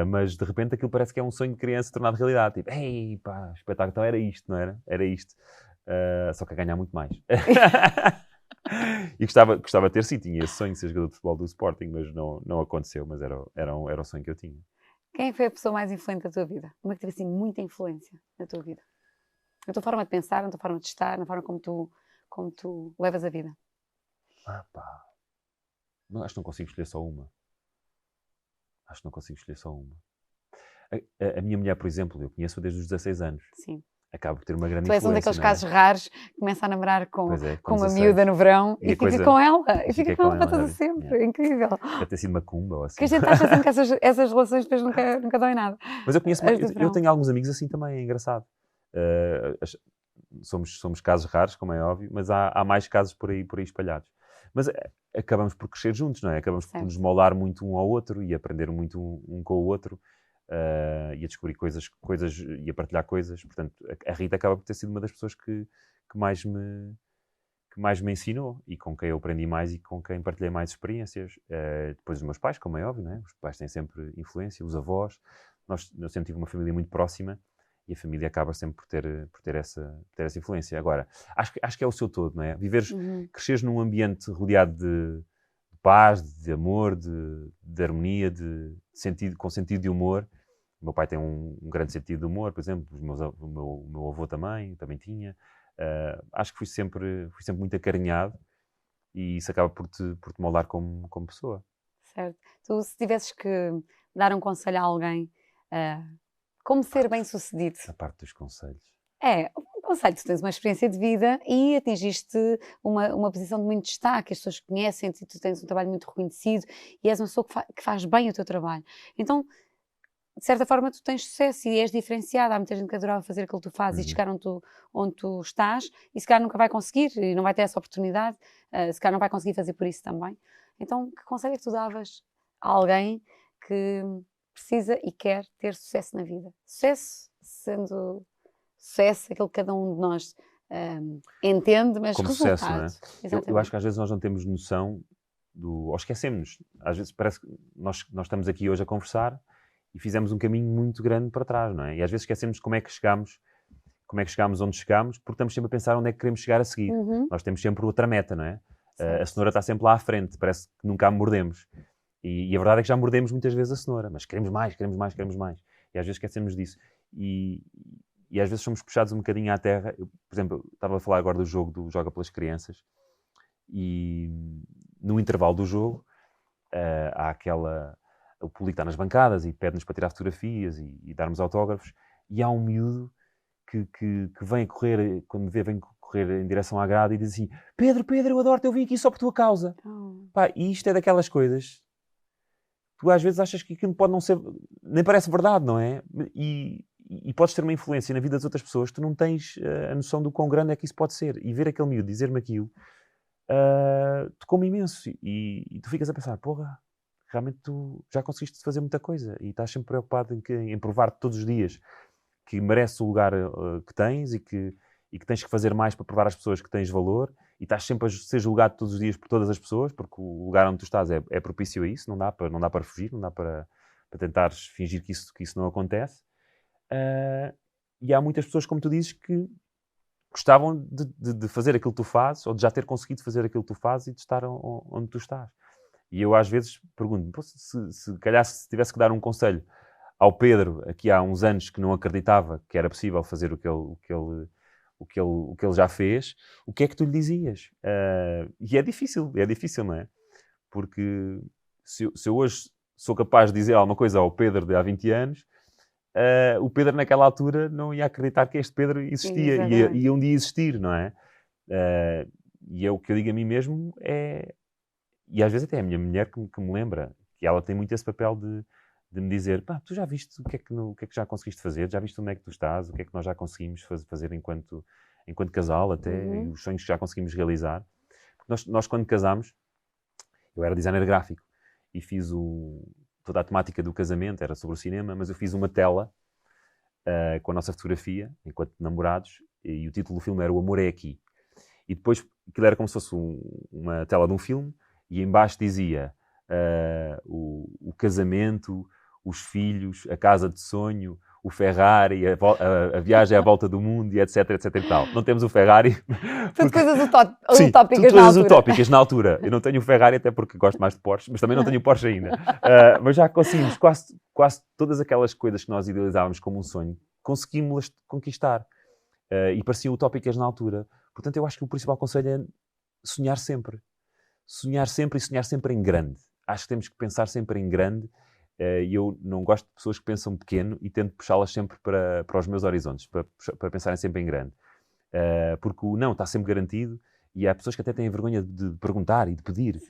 Mas de repente aquilo parece que é um sonho de criança tornado realidade. Tipo, ei pá, espetáculo, então era isto, não era? Era isto. Só que a ganhar muito mais. E gostava de ter sim, tinha esse sonho de ser jogador de futebol do Sporting, mas não aconteceu, mas era o sonho que eu tinha. Quem foi a pessoa mais influente da tua vida? Uma que teve assim muita influência na tua vida? Na tua forma de pensar, na tua forma de estar, na forma como tu levas a vida? Pá. Acho que não consigo escolher só uma. A minha mulher, por exemplo, eu conheço-a desde os 16 anos. Sim. Acaba por ter uma grande influência. Tu és um daqueles casos raros que começa a namorar com uma miúda no verão e fica com ela. E fica com ela para todo sempre. É incrível. Deve ter sido macumba ou assim. Que a gente acha sempre que essas relações depois nunca dão em nada. Mas eu tenho alguns amigos assim também, é engraçado. Somos casos raros, como é óbvio, mas há mais casos por aí espalhados. Mas acabamos por crescer juntos, não é? Acabamos por nos moldar muito um ao outro e aprender muito um com o outro. E a descobrir coisas e a partilhar coisas. Portanto, a Rita acaba por ter sido uma das pessoas que mais me ensinou e com quem eu aprendi mais e com quem partilhei mais experiências. Depois os meus pais, como é óbvio, não é? Os pais têm sempre influência, os avós. Eu sempre tive uma família muito próxima e a família acaba sempre por ter essa influência. Agora, acho que é o seu todo, não é? Cresceres num ambiente rodeado de paz, de amor, de harmonia, com sentido de humor. O meu pai tem um grande sentido de humor, por exemplo, o meu avô também tinha. Acho que fui sempre muito acarinhado e isso acaba por te moldar como pessoa. Certo. Tu, se tivesses que dar um conselho a alguém, como ser bem-sucedido? A parte dos conselhos. Um conselho, tu tens uma experiência de vida e atingiste uma posição de muito destaque, as pessoas conhecem-te, tu tens um trabalho muito reconhecido e és uma pessoa que faz bem o teu trabalho. Então, de certa forma, tu tens sucesso e és diferenciada. Há muita gente que adorava fazer aquilo que tu fazes e chegar onde tu estás e se calhar nunca vai conseguir e não vai ter essa oportunidade, se calhar não vai conseguir fazer por isso também. Então, que conselho é que tu davas a alguém que precisa e quer ter sucesso na vida? Sucesso sendo sucesso, aquilo que cada um de nós entende, mas como resultado. Sucesso, não é? Eu acho que às vezes nós não temos noção ou esquecemos-nos. Às vezes parece que nós estamos aqui hoje a conversar e fizemos um caminho muito grande para trás, não é? E às vezes esquecemos como é que chegámos onde chegámos, porque estamos sempre a pensar onde é que queremos chegar a seguir. Nós temos sempre outra meta, não é? A cenoura está sempre lá à frente, parece que nunca a mordemos. E a verdade é que já mordemos muitas vezes a cenoura, mas queremos mais. E às vezes esquecemos disso. E às vezes somos puxados um bocadinho à terra. Eu, por exemplo, estava a falar agora do jogo do Joga pelas Crianças e no intervalo do jogo há o público está nas bancadas e pede-nos para tirar fotografias e darmos autógrafos e há um miúdo que vem a correr, quando me vê, vem correr em direção à grade e diz assim: Pedro, eu adoro-te, eu vim aqui só por tua causa. Pá, e isto é daquelas coisas, tu às vezes achas que aquilo pode não ser, nem parece verdade, não é? E podes ter uma influência na vida das outras pessoas, tu não tens a noção do quão grande é que isso pode ser. E ver aquele miúdo dizer-me aquilo tocou-me imenso. E tu ficas a pensar, porra, realmente tu já conseguiste fazer muita coisa e estás sempre preocupado em provar-te todos os dias que mereces o lugar que tens e que tens que fazer mais para provar às pessoas que tens valor e estás sempre a ser julgado todos os dias por todas as pessoas, porque o lugar onde tu estás é propício a isso, não dá para fugir, não dá para tentares fingir que isso não acontece. há muitas pessoas, como tu dizes, que gostavam de fazer aquilo que tu fazes, ou de já ter conseguido fazer aquilo que tu fazes e de estar onde tu estás. E eu às vezes pergunto-me, se calhar se tivesse que dar um conselho ao Pedro, aqui há uns anos, que não acreditava que era possível fazer o que ele já fez, o que é que tu lhe dizias? E é difícil, não é? Porque se eu hoje sou capaz de dizer alguma coisa ao Pedro de há 20 anos, o Pedro naquela altura não ia acreditar que este Pedro existia, ia um dia existir, não é? E é o que eu digo a mim mesmo, e às vezes até é a minha mulher que me lembra, que ela tem muito esse papel de me dizer, pá, tu já viste o que é que já conseguiste fazer, já viste onde é que tu estás, o que é que nós já conseguimos fazer enquanto casal até, e os sonhos que já conseguimos realizar. Porque nós quando casámos, eu era designer gráfico e fiz toda a temática do casamento, era sobre o cinema, mas eu fiz uma tela com a nossa fotografia, enquanto namorados, e o título do filme era O Amor é Aqui. E depois, aquilo era como se fosse uma tela de um filme, e em baixo dizia o casamento, os filhos, a casa de sonho, o Ferrari, a viagem à volta do mundo, e etc, etc e tal. Não temos o Ferrari. Tudo coisas Sim, utópicas tudo coisas utópicas na altura. Eu não tenho o Ferrari até porque gosto mais de Porsche, mas também não tenho o Porsche ainda. Mas já conseguimos quase todas aquelas coisas que nós idealizávamos como um sonho, conseguimos-las conquistar. E pareciam utópicas na altura. Portanto, eu acho que o principal conselho é sonhar sempre. Sonhar sempre e sonhar sempre em grande. Acho que temos que pensar sempre em grande. E eu não gosto de pessoas que pensam pequeno e tento puxá-las sempre para os meus horizontes, para pensarem sempre em grande. Porque o não está sempre garantido e há pessoas que até têm vergonha de perguntar e de pedir.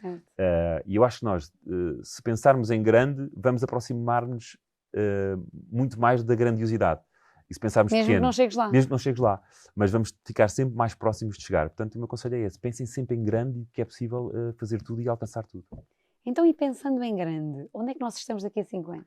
E eu acho que nós, se pensarmos em grande, vamos aproximar-nos muito mais da grandiosidade. E se pensarmos mesmo pequeno, que não chegues lá. mesmo que não chegues lá, mas vamos ficar sempre mais próximos de chegar. Portanto, o meu conselho é esse: pensem sempre em grande e que é possível fazer tudo e alcançar tudo. Então, e pensando em grande, onde é que nós estamos daqui a 5 anos?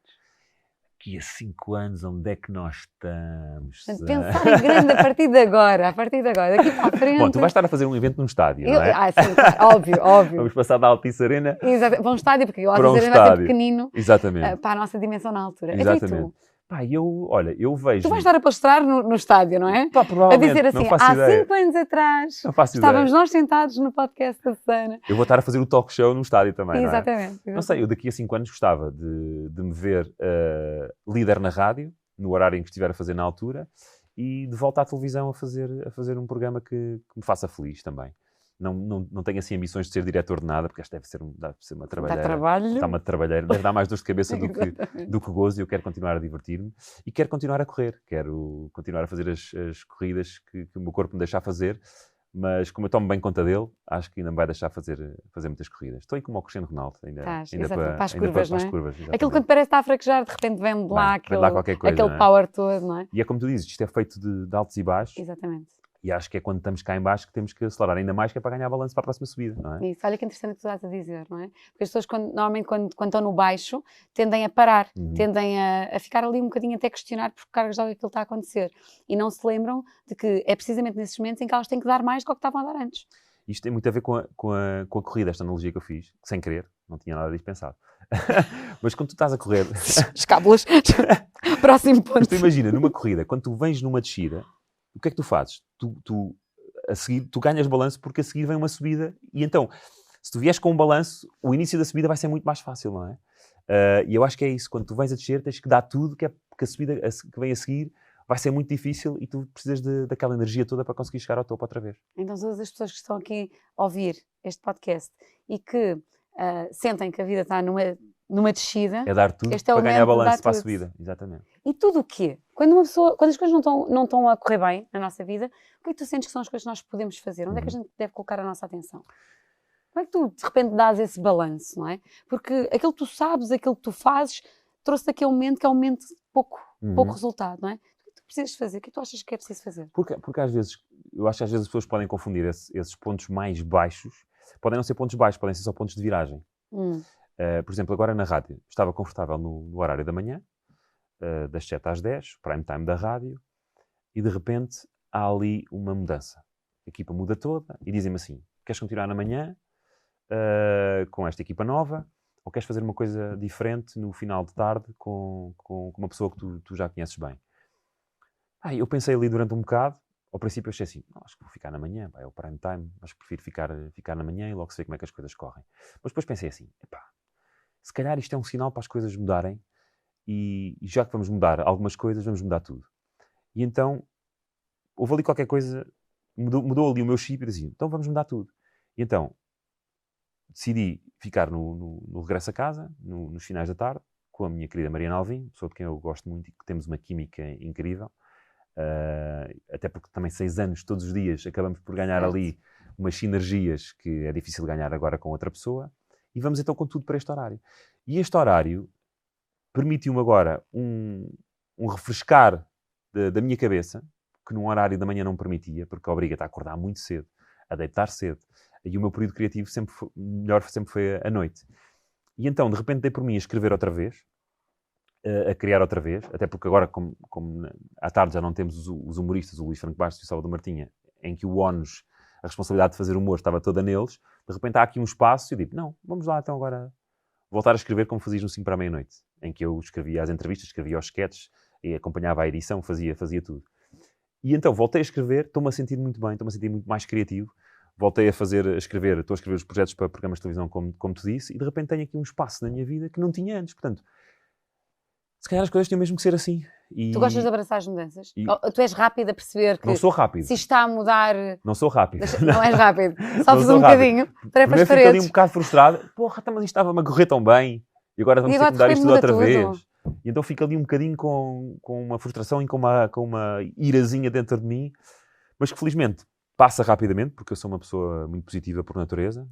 Daqui a 5 anos, onde é que nós estamos? Pensar em grande a partir de agora, daqui para a frente. Bom, tu vais estar a fazer um evento num estádio, não é? Sim, claro, óbvio. Vamos passar da Altice Arena para um estádio, porque o Altice Arena vai ser pequenino. Exatamente. Para a nossa dimensão na altura. Exatamente. Pá, eu vejo... Tu vais estar a palestrar no estádio, não é? Pá, provavelmente, a dizer assim, há 5 anos atrás, estávamos nós sentados no podcast da Susana. Eu vou estar a fazer o talk show no estádio também, exatamente. Não sei, eu daqui a 5 anos gostava de me ver líder na rádio, no horário em que estiver a fazer na altura, e de volta à televisão a fazer um programa que me faça feliz também. Não tenho assim ambições de ser diretor de nada, porque esta deve ser uma trabalheira. Está uma trabalheira. Deve dar mais dor de cabeça do que gozo, e eu quero continuar a divertir-me. E quero continuar a correr. Quero continuar a fazer as corridas que o meu corpo me deixa fazer. Mas como eu tomo bem conta dele, acho que ainda me vai deixar fazer muitas corridas. Estou aí como o Cristiano Ronaldo, ainda para as curvas, não é? curvas, aquilo quando parece estar a fraquejar, de repente vem de lá aquele power todo, não é? E é como tu dizes, isto é feito de altos e baixos. Exatamente. E acho que é quando estamos cá em baixo que temos que acelerar ainda mais, que é para ganhar balanço para a próxima subida, não é? Isso, olha que interessante o que tu estás a dizer, não é? Porque as pessoas, normalmente, quando estão no baixo, tendem a parar, tendem a ficar ali um bocadinho até questionar por cargas de algo que aquilo está a acontecer. E não se lembram de que é precisamente nesses momentos em que elas têm que dar mais do que estavam a dar antes. Isto tem muito a ver com a corrida, esta analogia que eu fiz, sem querer, não tinha nada disso pensado. Mas quando tu estás a correr... Escábulas. Próximo ponto. Mas tu imagina, numa corrida, quando tu vens numa descida, o que é que tu fazes? A seguir, tu ganhas balanço porque a seguir vem uma subida, e então, se tu vieres com um balanço, o início da subida vai ser muito mais fácil, não é? E eu acho que é isso, quando tu vens a descer, tens que dar tudo, que a subida que vem a seguir vai ser muito difícil e tu precisas daquela energia toda para conseguir chegar ao topo outra vez. Então, todas as pessoas que estão aqui a ouvir este podcast e que sentem que a vida está numa descida, é dar tudo para ganhar balanço para a subida. Exatamente. E tudo o quê? Quando as coisas não estão a correr bem na nossa vida, o que é que tu sentes que são as coisas que nós podemos fazer? Onde é que a gente deve colocar a nossa atenção? Como é que tu, de repente, dás esse balanço, não é? Porque aquilo que tu sabes, aquilo que tu fazes, trouxe-te aqui um momento que é um momento de pouco resultado, não é? O que é que tu precisas fazer? O que é que tu achas que é preciso fazer? Porque às vezes, eu acho que às vezes as pessoas podem confundir esses pontos mais baixos. Podem não ser pontos baixos, podem ser só pontos de viragem. Por exemplo, agora na rádio, estava confortável no horário da manhã, das 7 às 10, prime time da rádio, e de repente há ali uma mudança. A equipa muda toda e dizem-me assim: queres continuar na manhã com esta equipa nova, ou queres fazer uma coisa diferente no final de tarde com uma pessoa que tu já conheces bem? Eu pensei ali durante um bocado. Ao princípio eu achei assim, acho que vou ficar na manhã, é o prime time, acho que prefiro ficar na manhã e logo se vê como é que as coisas correm. Mas depois pensei assim, se calhar isto é um sinal para as coisas mudarem e já que vamos mudar algumas coisas, vamos mudar tudo. E então, houve ali qualquer coisa, mudou ali o meu chip e dizia, então vamos mudar tudo. E então, decidi ficar no regresso a casa, nos finais da tarde, com a minha querida Mariana Alvim, pessoa de quem eu gosto muito e que temos uma química incrível. Até porque também 6 anos, todos os dias, acabamos por ganhar ali umas sinergias que é difícil ganhar agora com outra pessoa. E vamos então com tudo para este horário. E este horário permitiu-me agora um refrescar da minha cabeça, que num horário da manhã não me permitia, porque obriga-te a acordar muito cedo, a deitar cedo. E o meu período criativo melhor sempre foi à noite. E então, de repente, dei por mim a escrever outra vez, a criar outra vez, até porque agora, como à tarde já não temos os humoristas, o Luís Franco Bastos e o Salvador Martinha, em que o ónus, a responsabilidade de fazer humor estava toda neles, de repente há aqui um espaço e eu digo, não, vamos lá então agora voltar a escrever como fazias no 5 para a meia-noite, em que eu escrevia as entrevistas, escrevia os sketches, e acompanhava a edição, fazia tudo. E então voltei a escrever, estou-me a sentir muito bem, estou-me a sentir muito mais criativo, voltei a escrever, estou a escrever os projetos para programas de televisão, como tu disse, e de repente tenho aqui um espaço na minha vida que não tinha antes, portanto, se calhar as coisas tinham mesmo que ser assim. Tu gostas de abraçar as mudanças? Tu és rápido a perceber que... Não sou rápido. Se está a mudar... Não sou rápido. Não és rápido. Sofres um bocadinho, trepas as paredes. Fico ali um bocado frustrado. Porra, mas isto estava-me a correr tão bem. E agora vamos ter que mudar isto tudo outra vez. E então fico ali um bocadinho com uma frustração e com uma irazinha dentro de mim. Mas que felizmente passa rapidamente, porque eu sou uma pessoa muito positiva por natureza.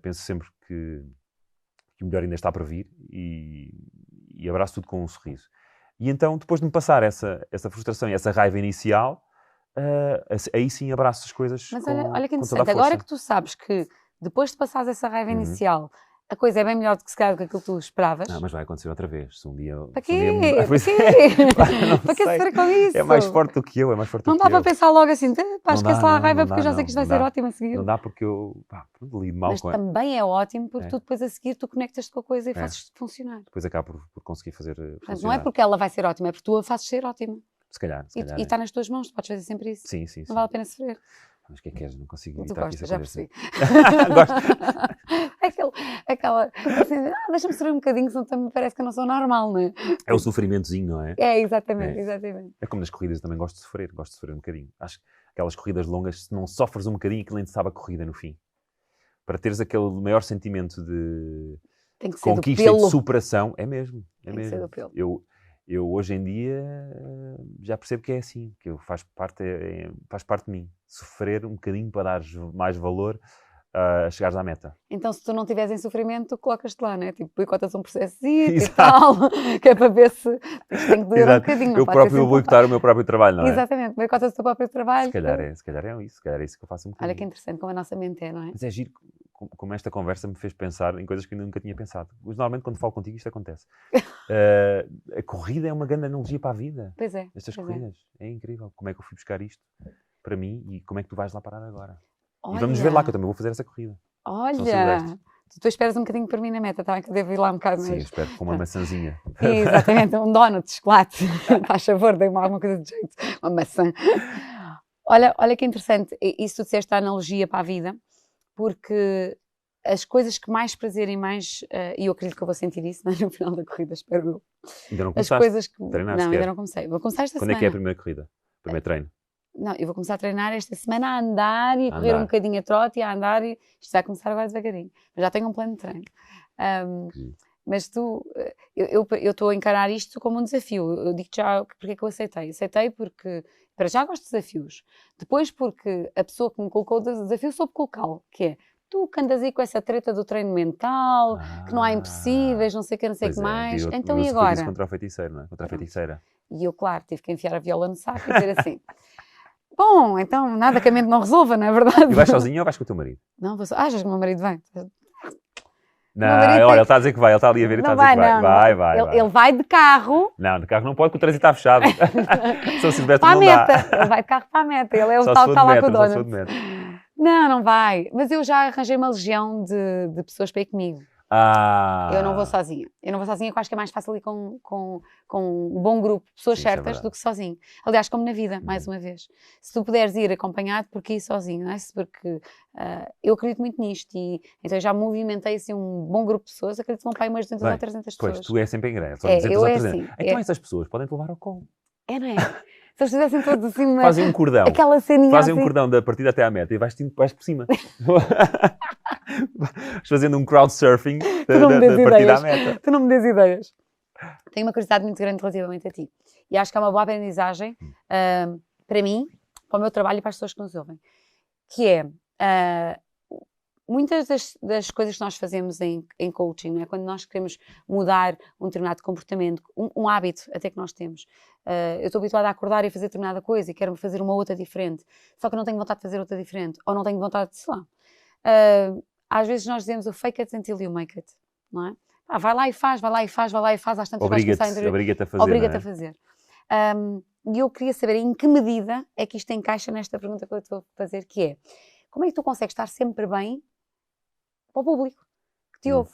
Penso sempre que o melhor ainda está para vir. E abraço tudo com um sorriso. E então, depois de me passar essa frustração e essa raiva inicial, aí sim abraço as coisas. Mas olha que interessante, agora que tu sabes que depois de passares essa raiva inicial, a coisa é bem melhor do que se calhar do que aquilo que tu esperavas. Não, mas vai acontecer outra vez. Se um dia... Para quê? Para que sofrer com isso? É mais forte do que eu, Não dá para pensar logo assim, esquece lá a raiva porque eu já sei que isto vai ser ótimo a seguir. Não dá porque eu lido mal com ela. Mas também é ótimo porque tu depois a seguir tu conectas-te com a coisa e fazes funcionar. Depois acaba por conseguir fazer funcionar. Não é porque ela vai ser ótima, é porque tu a fazes ser ótima. Se calhar. E está nas tuas mãos, tu podes fazer sempre isso. Sim. Não vale a pena sofrer. Mas o que é que és? Não consigo evitar que isso aconteça. Já percebi. Gosto. Aquela assim, deixa-me sofrer um bocadinho, senão também parece que eu não sou normal, não é? É o sofrimentozinho, não é? É, exatamente. É como nas corridas, eu também gosto de sofrer um bocadinho. Acho que aquelas corridas longas, se não sofres um bocadinho, aquilo nem te sabe a corrida no fim. Para teres aquele maior sentimento de conquista e de superação, é mesmo. Tem que ser do pelo. Eu hoje em dia já percebo que é assim, que faz parte de mim. Sofrer um bocadinho para dar mais valor a chegares à meta. Então, se tu não estiveres em sofrimento, tu colocas-te lá, né? Tipo, boicotas um processo e tal, que é para ver se isto tem que durar um bocadinho. Eu próprio vou boicotar o meu próprio trabalho, não é? Exatamente, boicotas o teu próprio trabalho. Se calhar é isso que eu faço um bocadinho. Olha que interessante como a nossa mente é, não é? Mas é giro como esta conversa me fez pensar em coisas que eu nunca tinha pensado. Normalmente, quando falo contigo, isto acontece. A corrida é uma grande analogia para a vida. Pois é. Estas corridas. É incrível. Como é que eu fui buscar isto para mim e como é que tu vais lá parar agora? Olha. E vamos ver lá, que eu também vou fazer essa corrida. Olha, tu esperas um bocadinho por mim na meta, tá bem? Que eu devo ir lá um bocado mais. Sim, eu espero com uma maçãzinha. Exatamente, um donut de chocolate. Faz favor, dê-me alguma coisa de jeito. Uma maçã. Olha que interessante. Isso tu disseste a analogia para a vida, porque as coisas que mais prazer e mais... e eu acredito que eu vou sentir isso no final da corrida, espero eu. Ainda não começaste? As coisas que... Treinar, não, ainda não comecei. Vou começar esta semana. Quando é que é a primeira corrida? O primeiro treino? Não, eu vou começar a treinar esta semana a andar e a correr um bocadinho a trote e a andar e isto vai começar agora devagarinho. Mas já tenho um plano de treino. Mas eu estou a encarar isto como um desafio. Eu digo já porque é que eu aceitei. Aceitei porque, para já gosto de desafios. Depois porque a pessoa que me colocou o desafio soube colocá-lo, que é tu que andas aí com essa treta do treino mental, que não há impossíveis, não sei o que, não sei o que mais. Então e agora? Isso contra a feiticeira, não é? Contra a feiticeira. E eu, claro, tive que enfiar a viola no saco e dizer assim... Bom, então nada que a mente não resolva, não é verdade? E vais sozinho ou vais com o teu marido? Não, vou achas que o meu marido vem? Não, olha, ele está a dizer que vai, ele está ali a ver e está a dizer que vai. Vai. Ele vai de carro. Não, de carro não pode, porque o trânsito está fechado. São Silvestre para a não meta. dá. Ele vai de carro para a meta, ele é o tal que está lá com o dono. Não Não vai. Mas eu já arranjei uma legião de pessoas para ir comigo. Eu não vou sozinha. Eu não vou sozinha, porque acho que é mais fácil ir com um bom grupo de pessoas certas do que sozinho. Aliás, como na vida, mais uma vez. Se tu puderes ir acompanhado, porque ir sozinho, não é? Porque eu acredito muito nisto. E então eu já movimentei assim, um bom grupo de pessoas, acredito que vão para aí umas 200 ou 300 pessoas. Pois, tu és sempre em greve. Eu é assim. Então essas pessoas podem te levar ao colo. Não é? Se eles fizessem todos assim, fazem um cordão. Aquela ceninha fazem assim. um cordão da partida até à meta e vais por cima. Vais fazendo um crowdsurfing da partida à meta. Tu não me dês ideias. Tenho uma curiosidade muito grande relativamente a ti. E acho que é uma boa aprendizagem para mim, para o meu trabalho e para as pessoas que nos ouvem. Que é, muitas das coisas que nós fazemos em coaching, não é? Quando nós queremos mudar um determinado comportamento, um hábito até que nós temos. Eu estou habituada a acordar e fazer determinada coisa e quero fazer uma outra diferente. Só que eu não tenho vontade de fazer outra diferente. Ou não tenho vontade de, sei lá. Às vezes nós dizemos o fake it until you make it, não é? Vai lá e faz, às tantas vais começar a entender. Obriga-te a fazer. Obriga-te a fazer. E eu queria saber em que medida é que isto encaixa nesta pergunta que eu te vou fazer, que é, como é que tu consegues estar sempre bem para o público que te ouve?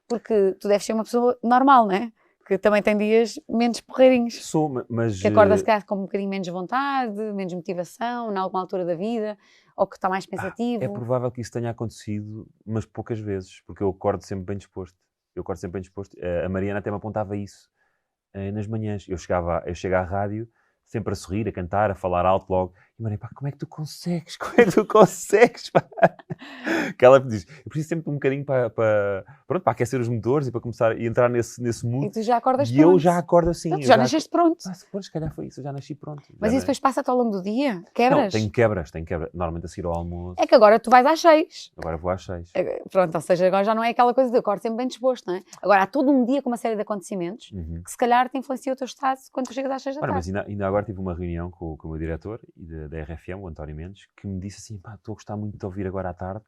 Porque tu deves ser uma pessoa normal, não é? Que também tem dias menos porreirinhos. Sou, mas... Que acorda se calhar com um bocadinho menos vontade, menos motivação, em alguma altura da vida, ou que está mais pensativo. É provável que isso tenha acontecido, mas poucas vezes, porque eu acordo sempre bem disposto. A Mariana até me apontava isso nas manhãs. Eu chego à rádio, sempre a sorrir, a cantar, a falar alto logo. E Mariana, pá, como é que tu consegues? Pá? Que ela diz, eu preciso sempre de um bocadinho para aquecer os motores e para começar a entrar nesse mood. E tu já acordas pronto. E eu já acordo assim. Tu já nasceste pronto. Se calhar foi isso, eu já nasci pronto. Mas isso depois passa-te ao longo do dia? Quebras? Não, tenho quebras. Normalmente a seguir ao almoço. É que agora tu vais às 6. Agora vou às 6. Pronto, ou seja, agora já não é aquela coisa de acordo sempre bem disposto, não é? Agora há todo um dia com uma série de acontecimentos que se calhar te influencia o teu estado quando tu chegas às 6 da tarde. Mas ainda agora tive uma reunião com o meu diretor da RFM, o António Mendes, que me disse assim, pá, estou a gostar muito de te ouvir agora à tarde,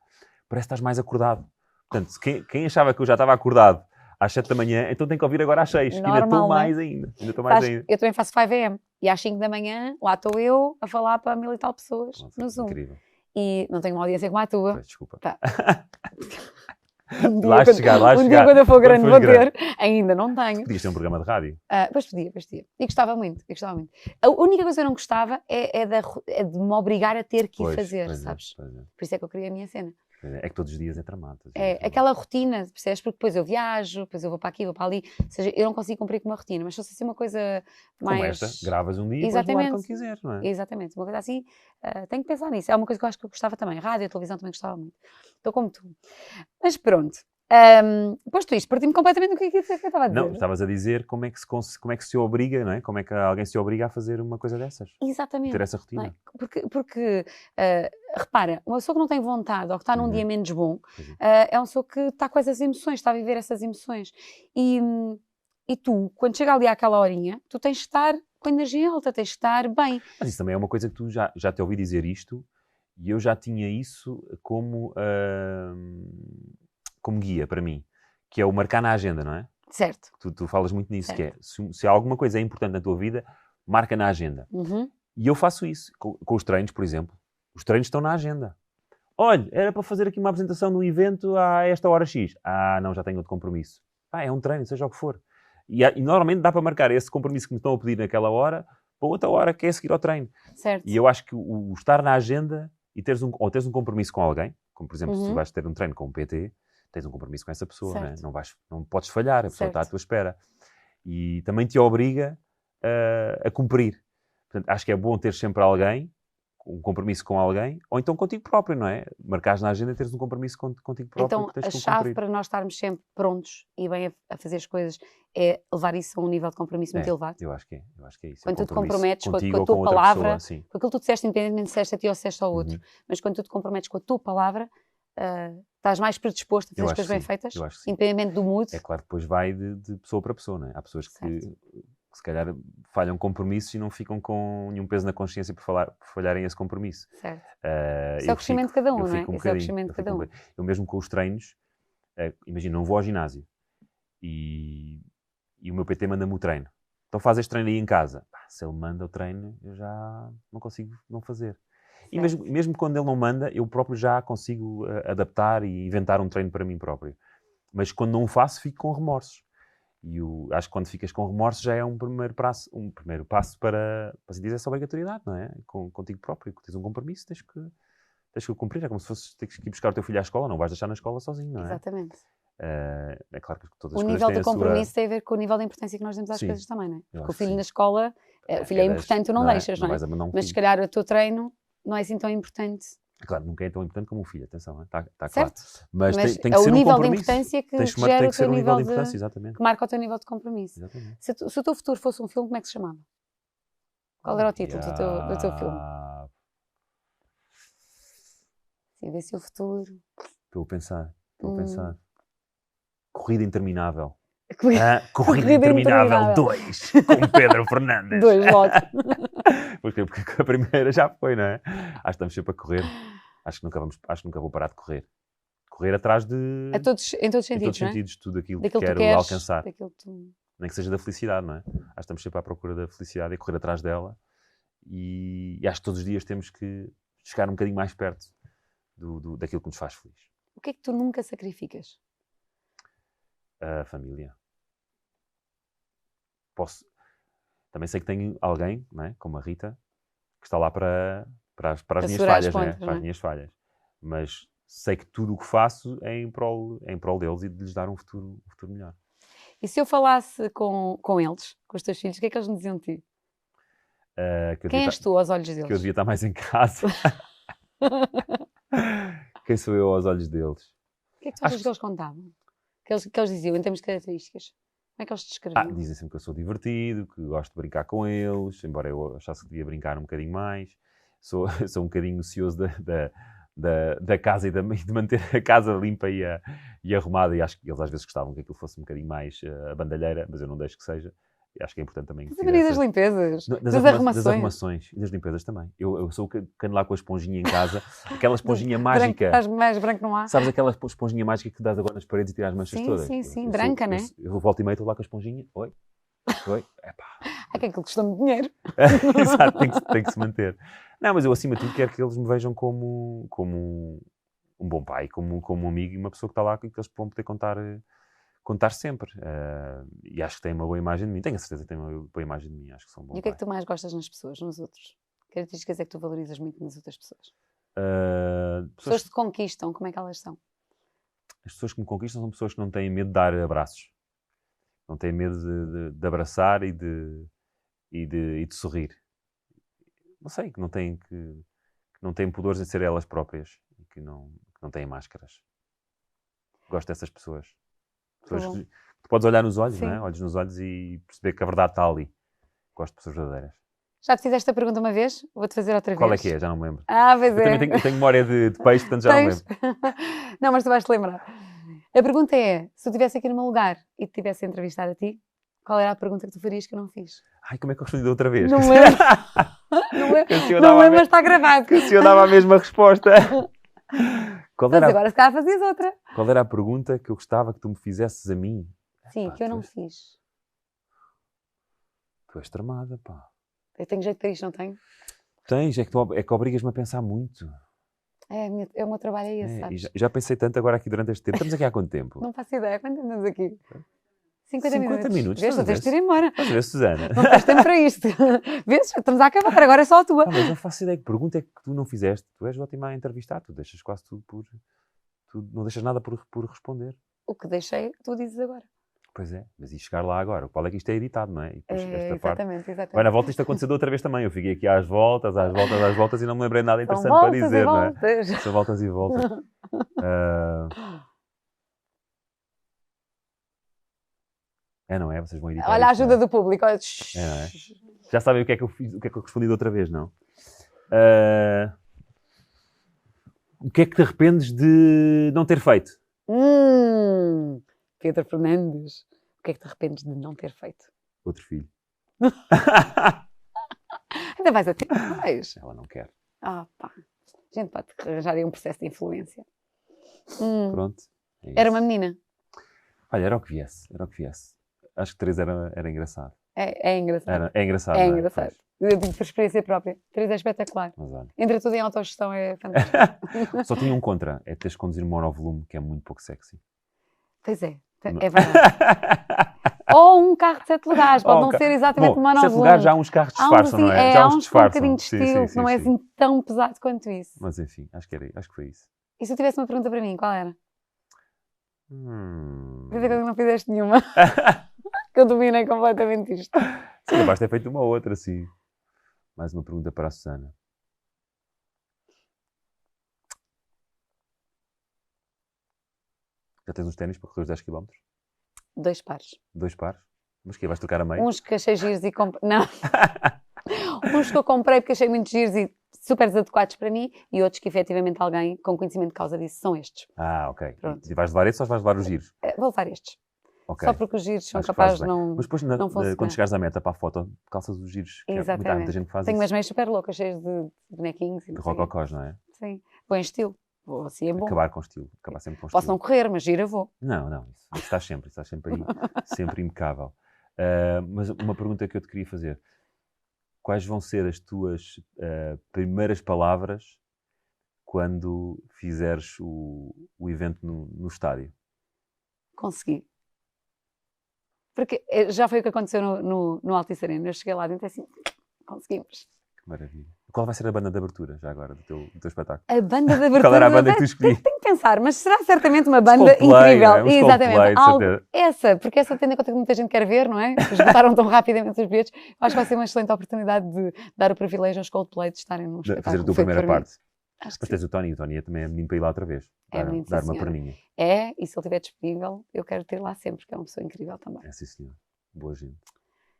parece que estás mais acordado. Portanto, quem achava que eu já estava acordado às 7 da manhã, então tem que ouvir agora às 6. Normal, ainda estou mais ainda. Eu também faço 5 AM. E às 5 da manhã, lá estou eu a falar para 1000 e tal pessoas no Zoom. Incrível. E não tenho uma audiência como a tua. Pois, desculpa. Tá. Lá chegar. Um dia quando eu for grande vou ter. Ainda não tenho. Podias ter um programa de rádio? Pois podia. E gostava muito. A única coisa que eu não gostava é de me obrigar a ter que ir fazer, sabes? Por isso é que eu criei a minha cena. É que todos os dias é tramado. Aquela rotina, percebes? Porque depois eu viajo, depois eu vou para aqui, vou para ali. Ou seja, eu não consigo cumprir com uma rotina, mas se fosse assim uma coisa mais... Como esta, gravas um dia e depois quando quiseres, não é? Exatamente, uma coisa assim, tenho que pensar nisso. É uma coisa que eu acho que eu gostava também. Rádio, televisão também gostava muito. Estou como tu. Mas pronto. Posto isto, parti-me completamente do que eu estava a dizer. Não, estavas a dizer como é que se obriga, não é? Como é que alguém se obriga a fazer uma coisa dessas? Exatamente. Ter essa rotina. É? Porque repara, uma pessoa que não tem vontade ou que está num dia menos bom, é uma pessoa que está com essas emoções, está a viver essas emoções. E tu, quando chega ali àquela horinha, tu tens de estar com energia alta, tens de estar bem. Mas isso também é uma coisa que tu já te ouvi dizer isto, e eu já tinha isso como guia para mim, que é o marcar na agenda, não é? Certo. Tu falas muito nisso, certo. Que é, se alguma coisa é importante na tua vida, marca na agenda. E eu faço isso com os treinos, por exemplo. Os treinos estão na agenda. Olha, era para fazer aqui uma apresentação num evento a esta hora X. Não, já tenho outro compromisso. É um treino, seja o que for. E normalmente dá para marcar esse compromisso que me estão a pedir naquela hora para outra hora, que é seguir ao treino. Certo. E eu acho que o estar na agenda e teres um compromisso com alguém, como por exemplo, se tu vais ter um treino com um PT, tens um compromisso com essa pessoa, né? Não podes falhar, a pessoa está à tua espera. E também te obriga a cumprir. Portanto, acho que é bom ter sempre alguém, um compromisso com alguém, ou então contigo próprio, não é? Marcares na agenda e teres um compromisso contigo próprio. Então, que tens a chave para nós estarmos sempre prontos e bem a fazer as coisas é levar isso a um nível de compromisso muito elevado. Eu acho que é isso. Quando tu te comprometes com a tua palavra, com aquilo que tu disseste, independentemente de disseste a ti ou disseste ao outro, mas quando tu te comprometes com a tua palavra, estás mais predisposto a fazer as coisas bem feitas, independente do mood. É claro que depois vai de pessoa para pessoa, não é? Há pessoas que se calhar falham compromissos e não ficam com nenhum peso na consciência por falharem esse compromisso. Certo. Isso é o crescimento de cada um, não é? Isso é o crescimento de cada um. Eu mesmo com os treinos, imagina, não vou ao ginásio e o meu PT manda-me o treino. Então faz este treino aí em casa. Se ele manda o treino, eu já não consigo não fazer. E mesmo quando ele não manda, eu próprio já consigo adaptar e inventar um treino para mim próprio. Mas quando não o faço, fico com remorsos. E acho que quando ficas com remorsos já é um primeiro passo para sentir essa obrigatoriedade, não é? Contigo próprio. Tens um compromisso, tens que o cumprir. É como se fosse ter que ir buscar o teu filho à escola, não vais deixar na escola sozinho, não é? Exatamente. É claro que todas as o coisas nível têm de compromisso tem a ver com o nível de importância que nós damos às coisas também, não é? Porque o filho na escola, o filho é importante, tu não deixas, não é? Mas se calhar o teu treino não é assim tão importante. Claro, nunca é tão importante como um filho, atenção, está claro. Certo. Mas tem que ser o um nível compromisso. De importância que gera tem que ser um nível de importância, exatamente. Que marca o teu nível de compromisso. Se o teu futuro fosse um filme, como é que se chamava? Qual era o título do teu filme? Sim, vê se o futuro... Estou a pensar. Corrida Interminável. Corrida Interminável 2, com Pedro Fernandes. 2 logo. Porque a primeira já foi, não é? Acho que estamos sempre a correr. Acho que nunca vou parar de correr. Correr atrás de... em todos os sentidos, em todos os sentidos, tudo aquilo que quero alcançar. Nem que seja da felicidade, não é? Acho que estamos sempre à procura da felicidade e correr atrás dela. E acho que todos os dias temos que chegar um bocadinho mais perto daquilo que nos faz feliz. O que é que tu nunca sacrificas? A família. Também sei que tenho alguém, não é? Como a Rita, que está lá para as minhas falhas, para as minhas falhas. Mas sei que tudo o que faço é em prol deles e de lhes dar um futuro melhor. E se eu falasse com eles, com os teus filhos, o que é que eles me diziam de ti? Quem és tu aos olhos deles? Que eu devia estar mais em casa. Quem sou eu aos olhos deles? O que é que tu achas que eles contavam? Que eles diziam em termos de características? Como é que eles te descreviam? Dizem sempre que eu sou divertido, que gosto de brincar com eles, embora eu achasse que devia brincar um bocadinho mais. Sou um bocadinho ocioso da casa e de manter a casa limpa e arrumada, e acho que eles às vezes gostavam que aquilo fosse um bocadinho mais a bandalheira, mas eu não deixo que seja. E acho que é importante também... Mas a das limpezas, das arrumações. Das arrumações e das limpezas também. Eu sou o que ando lá com a esponjinha em casa, aquela esponjinha mágica. Mais branco não há. Sabes aquela esponjinha mágica que dás agora nas paredes e tiras as manchas todas? Sim, branca, não é? Eu volto e meio, estou lá com a esponjinha. Oi. Epá. É que aquilo custa-me dinheiro. Exato, tem que se manter. Não, mas eu acima de tudo quero que eles me vejam como um bom pai, como um amigo e uma pessoa que está lá e que eles vão poder contar sempre. E acho que tem uma boa imagem de mim. Tenho a certeza que tem uma boa imagem de mim. Acho que sou um bom pai. E o que é que tu mais gostas nas pessoas, nos outros? Que características é que tu valorizas muito nas outras pessoas? Pessoas que te conquistam, como é que elas são? As pessoas que me conquistam são pessoas que não têm medo de dar abraços. Não têm medo de abraçar e de sorrir. Não sei, que não têm pudores em ser elas próprias e que não têm máscaras. Gosto dessas pessoas. Pessoas que tu podes olhar nos olhos, não é? Olhos nos olhos e perceber que a verdade está ali. Gosto de pessoas verdadeiras. Já te fizeste a pergunta uma vez? Vou-te fazer outra vez. Qual é que é? Já não me lembro. Pois é. Eu tenho memória de peixe, portanto já não me lembro. Não, mas tu vais-te lembrar. A pergunta é, se eu estivesse aqui no meu lugar e te tivesse a entrevistar a ti, qual era a pergunta que tu farias que eu não fiz? Como é que eu respondi da outra vez? Não lembro. Não lembro, mas está gravado. Que se eu dava a mesma resposta. Mas agora se calhar fazias outra. Qual era a pergunta que eu gostava que tu me fizesses a mim? Sim, que eu não fiz. Tu és tramada, pá. Eu tenho jeito para isto, não tenho? Tens, é que obrigas-me a pensar muito. O meu trabalho é esse, sabes? Já pensei tanto agora aqui durante este tempo. Estamos aqui há quanto tempo? Não faço ideia. Quanto tempo estamos aqui? 50 minutos. Vês, só tens de ir embora. Estás a ver, Susana? Não tens tempo para isto. Vês, estamos a acabar, agora é só a tua. Mas não faço ideia que pergunta é que tu não fizeste. Tu és ótima a entrevistar, tu deixas quase tudo tu não deixas nada por responder. O que deixei, tu dizes agora. Pois é, mas e chegar lá agora? Qual é que isto é editado, não é? E depois exatamente. Vai na volta, isto aconteceu outra vez também. Eu fiquei aqui às voltas e não me lembrei nada interessante para dizer, não é? São voltas e voltas. Não é? Vocês vão editar. Olha a ajuda do público. Olha. Não é? Já sabem o que é que eu fiz, o que é que eu respondi da outra vez, não? O que é que te arrependes de não ter feito? Pedro Fernandes, o que é que te arrependes de não ter feito? Outro filho. Ainda vais a tempo, vais. Ela não quer. Pá. A gente pode arranjar aí um processo de influência. Pronto. Era uma menina? Olha, era o que viesse. Acho que 3 era engraçado. É engraçado. É engraçado. É engraçado. Eu digo por experiência própria. 3 é espetacular. Entra tudo em autogestão, é fantástico. Só tinha um contra, é teres de conduzir um monovolume, que é muito pouco sexy. Pois é verdade. Ou um carro de 7 lugares, pode não ser exatamente uma 911. 7 lugares já há uns carros que disfarçam, não é? Já uns disfarçam. Um bocadinho de estilo, que não é assim tão pesado quanto isso. Mas enfim, acho que foi isso. E se eu tivesse uma pergunta para mim, qual era? Quer dizer que não fizeste nenhuma. Que eu dominei completamente isto. Sim, basta ter feito uma outra, sim. Mais uma pergunta para a Susana. Já tens uns ténis para correr os 10 km? 2 pares. 2 pares? Mas que vais trocar a meio? Uns que achei giros e comprei... Não. Uns que eu comprei porque achei muito giros e super desadequados para mim, e outros que efetivamente alguém com conhecimento de causa disso são estes. Ok. Pronto. E vais levar estes ou vais levar os giros? Vou levar estes. Okay. Só porque os giros são capazes de não... Mas depois, quando chegares à meta para a foto, calças os giros. Exatamente. Há muita gente que faz Tenho isso. umas meias super loucas, cheias de bonequinhos. De rococós, não é? Sim. Vou em estilo. Vou assim, é bom. Acabar com estilo. Acabar sempre com Posso estilo. não correr, mas gira vou. Não. Isso estás sempre aí. Sempre impecável. Mas uma pergunta que eu te queria fazer. Quais vão ser as tuas primeiras palavras quando fizeres o evento no estádio? Consegui. Porque já foi o que aconteceu no Altice Arena. Eu cheguei lá dentro e assim, conseguimos. Que maravilha. Qual vai ser a banda de abertura, já agora, do teu espetáculo? A banda de abertura? Qual era a banda que tu escolhi? Tenho que pensar, mas será certamente uma banda incrível. Exatamente. Porque essa tendo em conta que muita gente quer ver, não é? Esgotaram tão rapidamente os bilhetes. Acho que vai ser uma excelente oportunidade de dar o privilégio aos Coldplay de estarem num espetáculo. Fazer a tua primeira parte. Mas tens o Tony também é menino para ir lá outra vez. Dar uma perninha. E se ele estiver disponível, eu quero ter lá sempre, porque é uma pessoa incrível também. É, sim, senhor. Boa gente.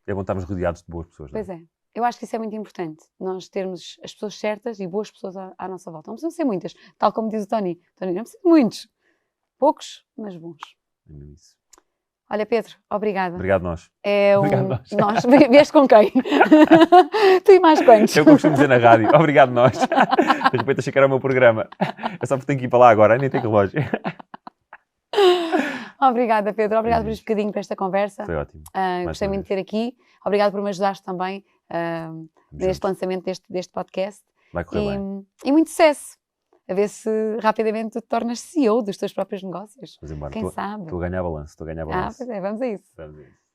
É bom estarmos rodeados de boas pessoas, não é? Pois é. Eu acho que isso é muito importante, nós termos as pessoas certas e boas pessoas à nossa volta. Não precisam ser muitas, tal como diz o Tony. Tony, não precisa de muitos. Poucos, mas bons. É mesmo isso. Olha, Pedro, obrigada. Obrigado nós. Obrigado nós. Vieste com quem? Tu e mais quantos? Eu costumo dizer na rádio. Obrigado nós. De repente achei que era o meu programa. É só porque tenho que ir para lá agora, nem tenho relógio. Obrigada, Pedro. Obrigada por este bocadinho, para esta conversa. Foi ótimo. Gostei muito de ter aqui. Obrigada por me ajudares também neste lançamento deste podcast. Vai correr bem. E muito sucesso. A ver se rapidamente tu te tornas CEO dos teus próprios negócios. Vamos embora. Quem sabe? Estou a ganhar balanço. Pois é, vamos a isso. Vamos a isso.